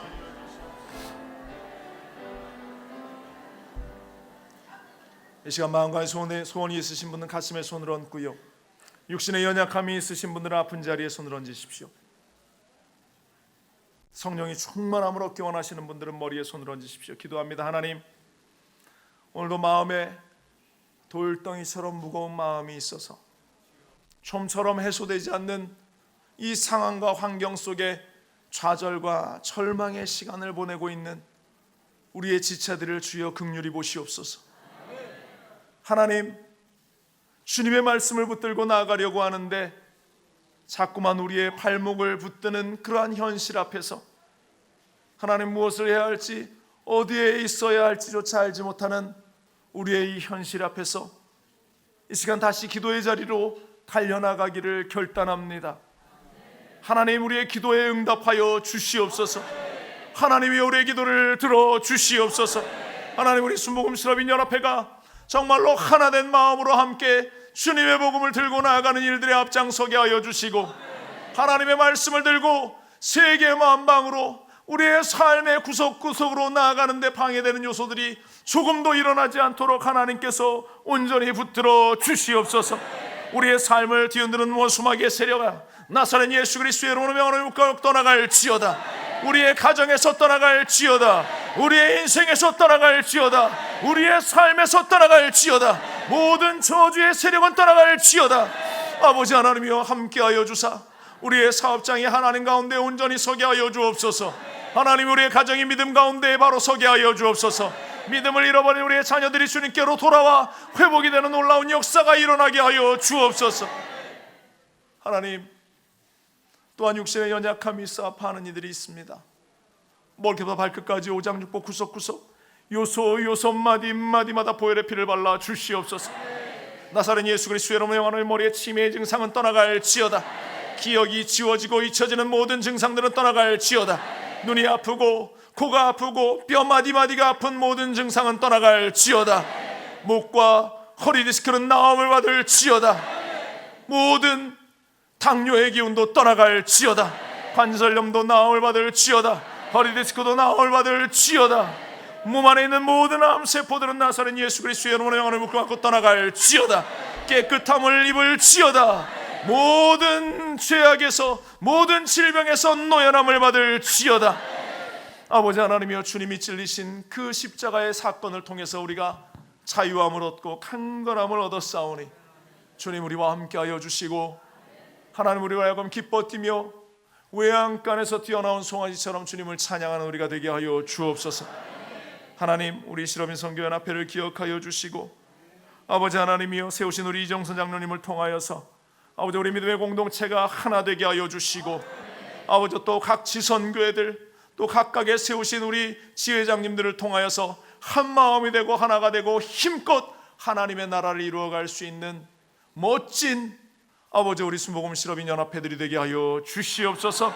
이 시간 마음과 소원이 있으신 분은 가슴에 손을 얹고요, 육신의 연약함이 있으신 분들은 아픈 자리에 손을 얹으십시오. 성령이 충만함을 얻기 원하시는 분들은 머리에 손을 얹으십시오. 기도합니다. 하나님, 오늘도 마음에 돌덩이처럼 무거운 마음이 있어서 좀처럼 해소되지 않는 이 상황과 환경 속에 좌절과 절망의 시간을 보내고 있는 우리의 지체들을 주여 긍휼히 보시옵소서. 하나님, 주님의 말씀을 붙들고 나아가려고 하는데 자꾸만 우리의 발목을 붙드는 그러한 현실 앞에서 하나님 무엇을 해야 할지, 어디에 있어야 할지조차 알지 못하는 우리의 이 현실 앞에서 이 시간 다시 기도의 자리로 달려나가기를 결단합니다. 하나님, 우리의 기도에 응답하여 주시옵소서. 하나님이 우리의 기도를 들어 주시옵소서. 하나님, 우리 순복음 실업인 연합회가 정말로 하나된 마음으로 함께 주님의 복음을 들고 나아가는 일들에 앞장서게 하여 주시고, 하나님의 말씀을 들고 세계 만방으로 우리의 삶의 구석구석으로 나아가는 데 방해되는 요소들이 조금도 일어나지 않도록 하나님께서 온전히 붙들어 주시옵소서. 우리의 삶을 뒤흔드는 원수마귀의 세력아, 나사렛 예수 그리스도의 이름으로 명하노니 떠나갈지어다. 우리의 가정에서 떠나갈지어다. 우리의 인생에서 떠나갈지어다. 우리의 삶에서 떠나갈지어다. 모든 저주의 세력은 떠나갈지어다. 아버지 하나님이여 함께하여 주사 우리의 사업장이 하나님 가운데 온전히 서게 하여 주옵소서. 하나님, 우리의 가정이 믿음 가운데 바로 서게 하여 주옵소서. 믿음을 잃어버린 우리의 자녀들이 주님께로 돌아와 회복이 되는 놀라운 역사가 일어나게 하여 주옵소서. 하나님, 또한 육신의 연약함이 있어 아파하는 이들이 있습니다. 머리부터 발끝까지 오장육부 구석구석 요소 마디마디마다 보혈의 피를 발라 주시옵소서. 나사렛 예수 그리스도의 이름으로 명하노니 머리의 치매의 증상은 떠나갈지어다. 기억이 지워지고 잊혀지는 모든 증상들은 떠나갈지어다. 눈이 아프고 코가 아프고 뼈 마디마디가 아픈 모든 증상은 떠나갈지어다. 목과 허리 디스크는 나음을 받을지어다. 모든 당뇨의 기운도 떠나갈지어다. 관절염도 나음을 받을지어다. 허리 디스크도 나음을 받을지어다. 몸 안에 있는 모든 암세포들은 나사렛 예수 그리스도의 이름으로 영원히 묶어갖고 떠나갈지어다. 깨끗함을 입을지어다. 모든 죄악에서 모든 질병에서 노연함을 받을지어다. 아버지 하나님이여, 주님이 찔리신 그 십자가의 사건을 통해서 우리가 자유함을 얻고 강건함을 얻었사오니 주님 우리와 함께하여 주시고, 하나님 우리가 하여금 기뻐 뛰며 외양간에서 뛰어나온 송아지처럼 주님을 찬양하는 우리가 되게 하여 주옵소서. 하나님, 우리 실업인 선교연합회를 기억하여 주시고, 아버지 하나님이여, 세우신 우리 이정선 장로님을 통하여서 아버지 우리 믿음의 공동체가 하나 되게 하여 주시고, 아버지 또 각 지선교회들 또 각각에 세우신 우리 지회장님들을 통하여서 한 마음이 되고 하나가 되고 힘껏 하나님의 나라를 이루어갈 수 있는 멋진 아버지 우리 순복음 실업인 연합회들이 되게 하여 주시옵소서.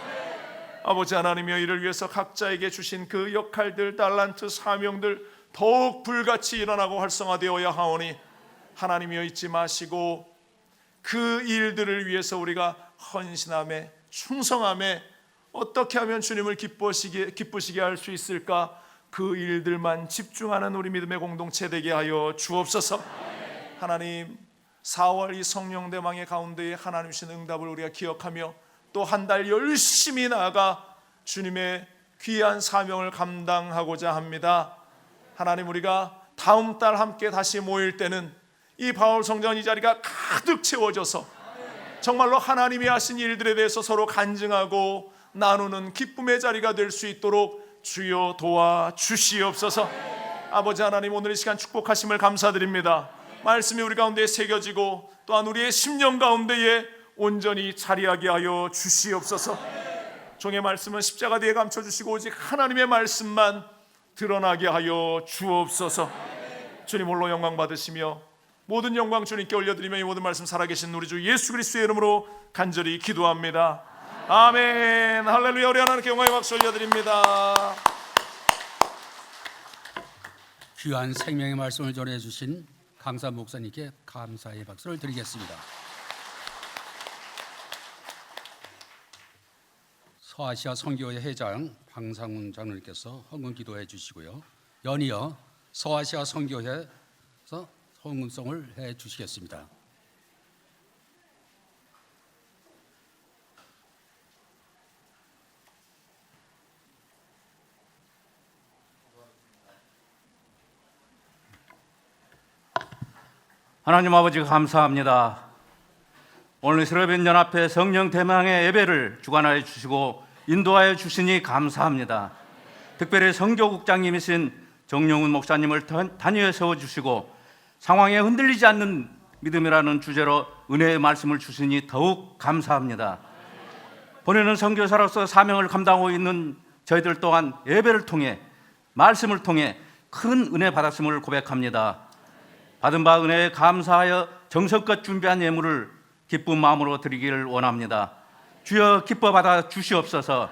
아버지 하나님이여, 이를 위해서 각자에게 주신 그 역할들, 달란트, 사명들 더욱 불같이 일어나고 활성화되어야 하오니 하나님이여, 잊지 마시고 그 일들을 위해서 우리가 헌신함에 충성함에 어떻게 하면 주님을 기쁘시게 할 수 있을까, 그 일들만 집중하는 우리 믿음의 공동체 되게 하여 주옵소서. 하나님, 4월 이 성령대망의 가운데에 하나님 주신 응답을 우리가 기억하며 또 한 달 열심히 나아가 주님의 귀한 사명을 감당하고자 합니다. 하나님, 우리가 다음 달 함께 다시 모일 때는 이 바울 성전 이 자리가 가득 채워져서 정말로 하나님이 하신 일들에 대해서 서로 간증하고 나누는 기쁨의 자리가 될 수 있도록 주여 도와 주시옵소서. 아버지 하나님, 오늘 이 시간 축복하심을 감사드립니다. 말씀이 우리 가운데 새겨지고 또한 우리의 심령 가운데에 온전히 자리하게 하여 주시옵소서. 종의 말씀은 십자가 뒤에 감춰주시고 오직 하나님의 말씀만 드러나게 하여 주옵소서. 주님 홀로 영광 받으시며 모든 영광 주님께 올려드리며 이 모든 말씀 살아계신 우리 주 예수 그리스도의 이름으로 간절히 기도합니다. 아멘. 할렐루야. 우리 하나님께 영광의 박수 올려드립니다. 귀한 생명의 말씀을 전해주신 강사 목사님께 감사의 박수를 드리겠습니다. 서아시아 선교회 회장 황상훈 장로님께서 헌금 기도해 주시고요. 연이어 서아시아 선교회에서 헌금송을 해 주시겠습니다. 하나님 아버지 감사합니다. 오늘 세례변 연합회 성령 대망의 예배를 주관하여 주시고 인도하여 주시니 감사합니다. 특별히 선교국장님이신 정용훈 목사님을 단위에 세워주시고 상황에 흔들리지 않는 믿음이라는 주제로 은혜의 말씀을 주시니 더욱 감사합니다. 보내는 선교사로서 사명을 감당하고 있는 저희들 또한 예배를 통해 말씀을 통해 큰 은혜 받았음을 고백합니다. 받은 바 은혜에 감사하여 정성껏 준비한 예물을 기쁜 마음으로 드리기를 원합니다. 주여 기뻐 받아 주시옵소서.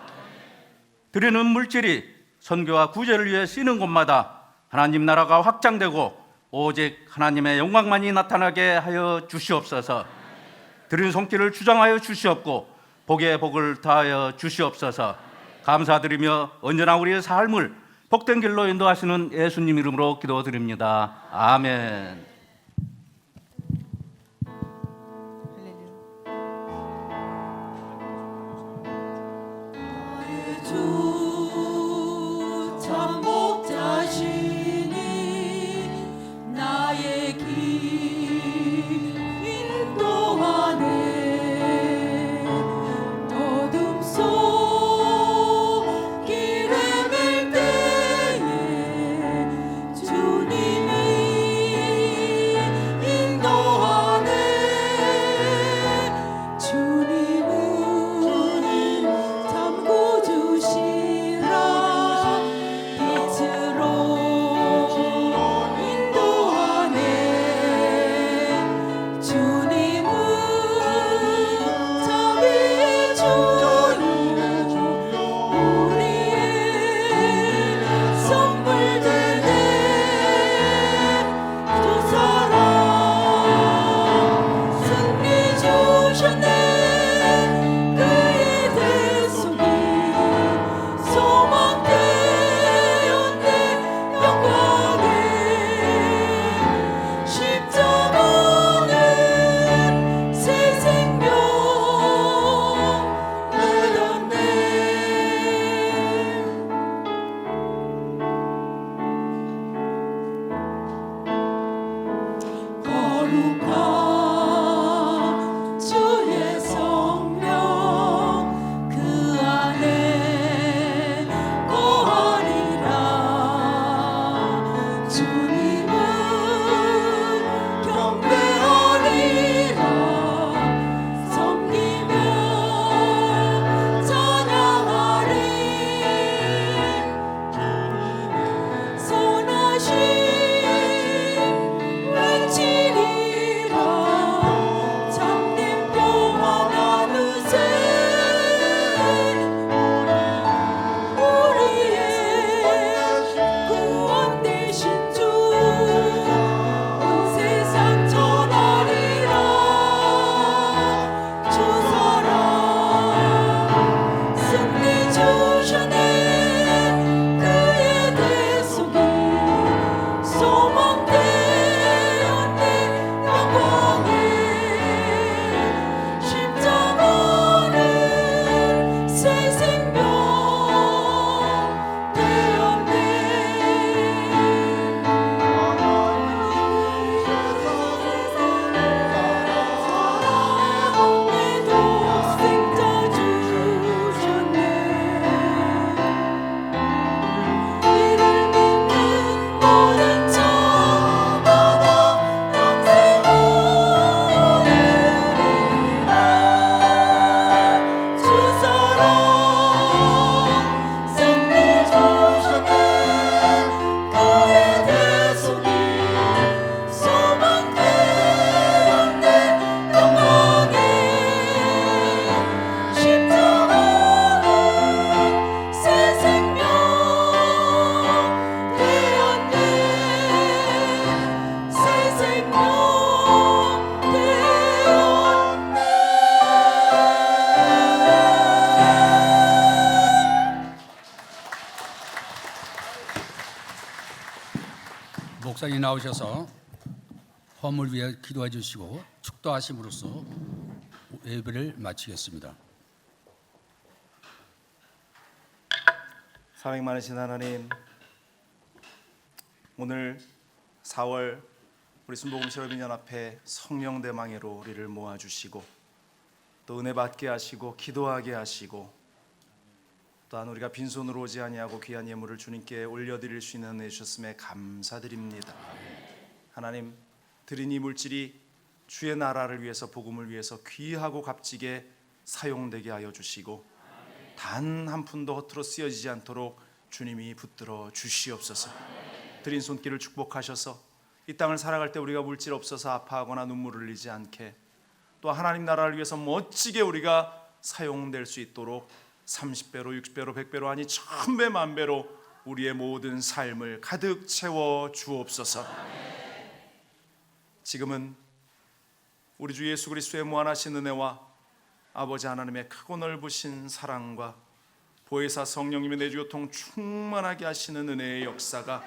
드리는 물질이 선교와 구제를 위해 쓰이는 곳마다 하나님 나라가 확장되고 오직 하나님의 영광만이 나타나게 하여 주시옵소서. 드린 손길을 주장하여 주시옵고 복에 복을 더하여 주시옵소서. 감사드리며 언제나 우리의 삶을 복된 길로 인도하시는 예수님 이름으로 기도드립니다. 아멘. 주 참 목자시니 나의 길 인도하네. 어둠 속 길을 밀 때에 주님이 목사님 나오셔서 헌물 위해 기도해 주시고 축도하심으로써 예배를 마치겠습니다. 사랑 많으신 하나님, 오늘 4월 우리 순복음 실업인연합회 성령 대망회로 우리를 모아주시고 또 은혜 받게 하시고 기도하게 하시고 또한 우리가 빈손으로 오지 아니하고 귀한 예물을 주님께 올려드릴 수 있는 은혜 주셨음에 감사드립니다. 하나님, 드린 이 물질이 주의 나라를 위해서 복음을 위해서 귀하고 값지게 사용되게 하여 주시고 단 한 푼도 허투루 쓰여지지 않도록 주님이 붙들어 주시옵소서. 드린 손길을 축복하셔서 이 땅을 살아갈 때 우리가 물질 없어서 아파하거나 눈물을 흘리지 않게 또 하나님 나라를 위해서 멋지게 우리가 사용될 수 있도록 30배로 60배로 100배로 아니 1000배 만배로 우리의 모든 삶을 가득 채워 주옵소서. 지금은 우리 주 예수 그리스도의 무한하신 은혜와 아버지 하나님의 크고 넓으신 사랑과 보혜사 성령님의 내주교통 충만하게 하시는 은혜의 역사가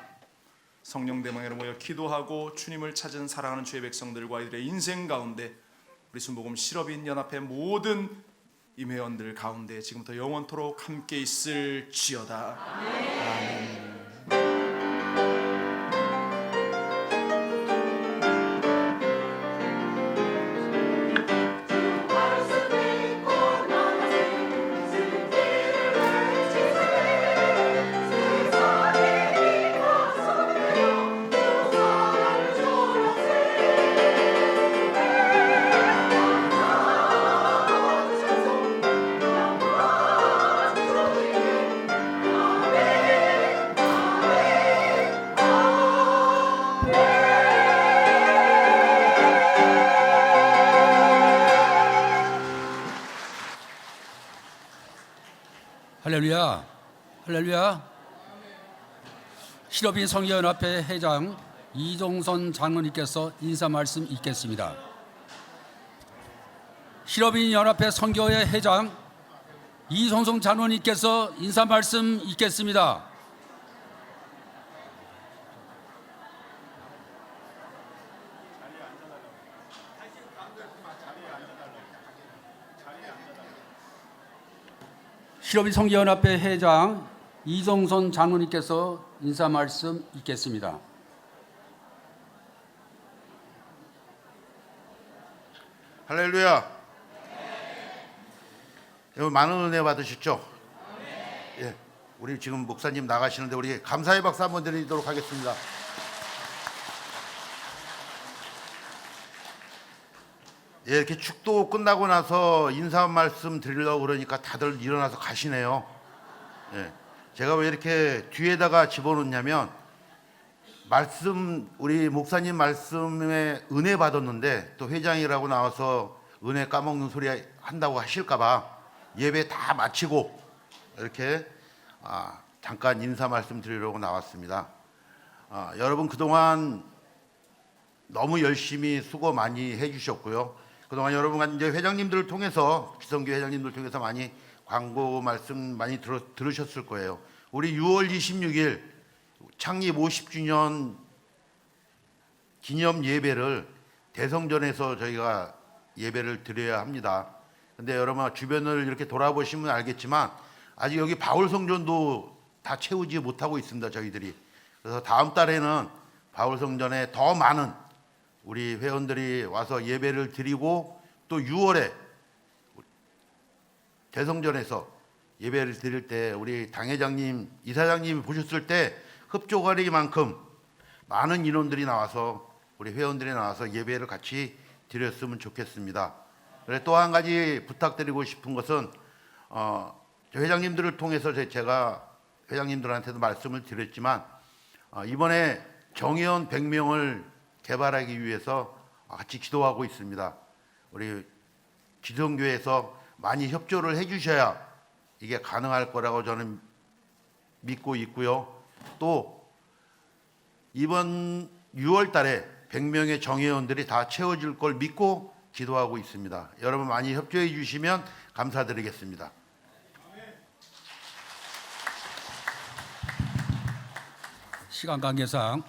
성령 대망회로 모여 기도하고 주님을 찾은 사랑하는 주의 백성들과 이들의 인생 가운데 우리 순복음 실업인 연합회 모든 임회원들 가운데 지금부터 영원토록 함께 있을지어다. 아멘. 할렐루야, 할렐루야. 실업인 성교연합회 회장 이종선 장로님께서 인사 말씀 있겠습니다. 실업인 연합회 선교회 회장 이종선 장로님께서 인사 말씀 있겠습니다. 실업인 성교연합회 회장 이종선 장로님께서 인사 말씀 있겠습니다. 할렐루야. 여러분 많은 은혜 받으셨죠? 예, 우리 지금 목사님 나가시는데 우리 감사의 박수 한번 드리도록 하겠습니다. 예, 이렇게 축도 끝나고 나서 인사 말씀 드리려고 그러니까 다들 일어나서 가시네요. 예, 제가 왜 이렇게 뒤에다가 집어넣냐면 말씀 우리 목사님 말씀에 은혜 받았는데 또 회장이라고 나와서 은혜 까먹는 소리 한다고 하실까봐 예배 다 마치고 이렇게 잠깐 인사 말씀 드리려고 나왔습니다. 여러분 그동안 너무 열심히 수고 많이 해주셨고요. 그동안 여러분 이제 회장님들을 통해서 기성교 회장님들 통해서 많이 광고 말씀 많이 들으셨을 거예요. 우리 6월 26일 창립 50주년 기념 예배를 대성전에서 저희가 예배를 드려야 합니다. 근데 여러분 주변을 이렇게 돌아보시면 알겠지만 아직 여기 바울성전도 다 채우지 못하고 있습니다. 저희들이. 그래서 다음 달에는 바울성전에 더 많은 우리 회원들이 와서 예배를 드리고 또 6월에 대성전에서 예배를 드릴 때 우리 당회장님, 이사장님이 보셨을 때 흡족하리만큼 많은 인원들이 나와서 우리 회원들이 나와서 예배를 같이 드렸으면 좋겠습니다. 그래 또 한 가지 부탁드리고 싶은 것은 회장님들을 통해서 제가 회장님들한테도 말씀을 드렸지만 이번에 정의원 100명을 개발하기 위해서 같이 기도하고 있습니다. 우리 기성교회에서 많이 협조를 해주셔야 이게 가능할 거라고 저는 믿고 있고요. 또 이번 6월 달에 100명의 정회원들이 다 채워질 걸 믿고 기도하고 있습니다. 여러분 많이 협조해 주시면 감사드리겠습니다. 시간 관계상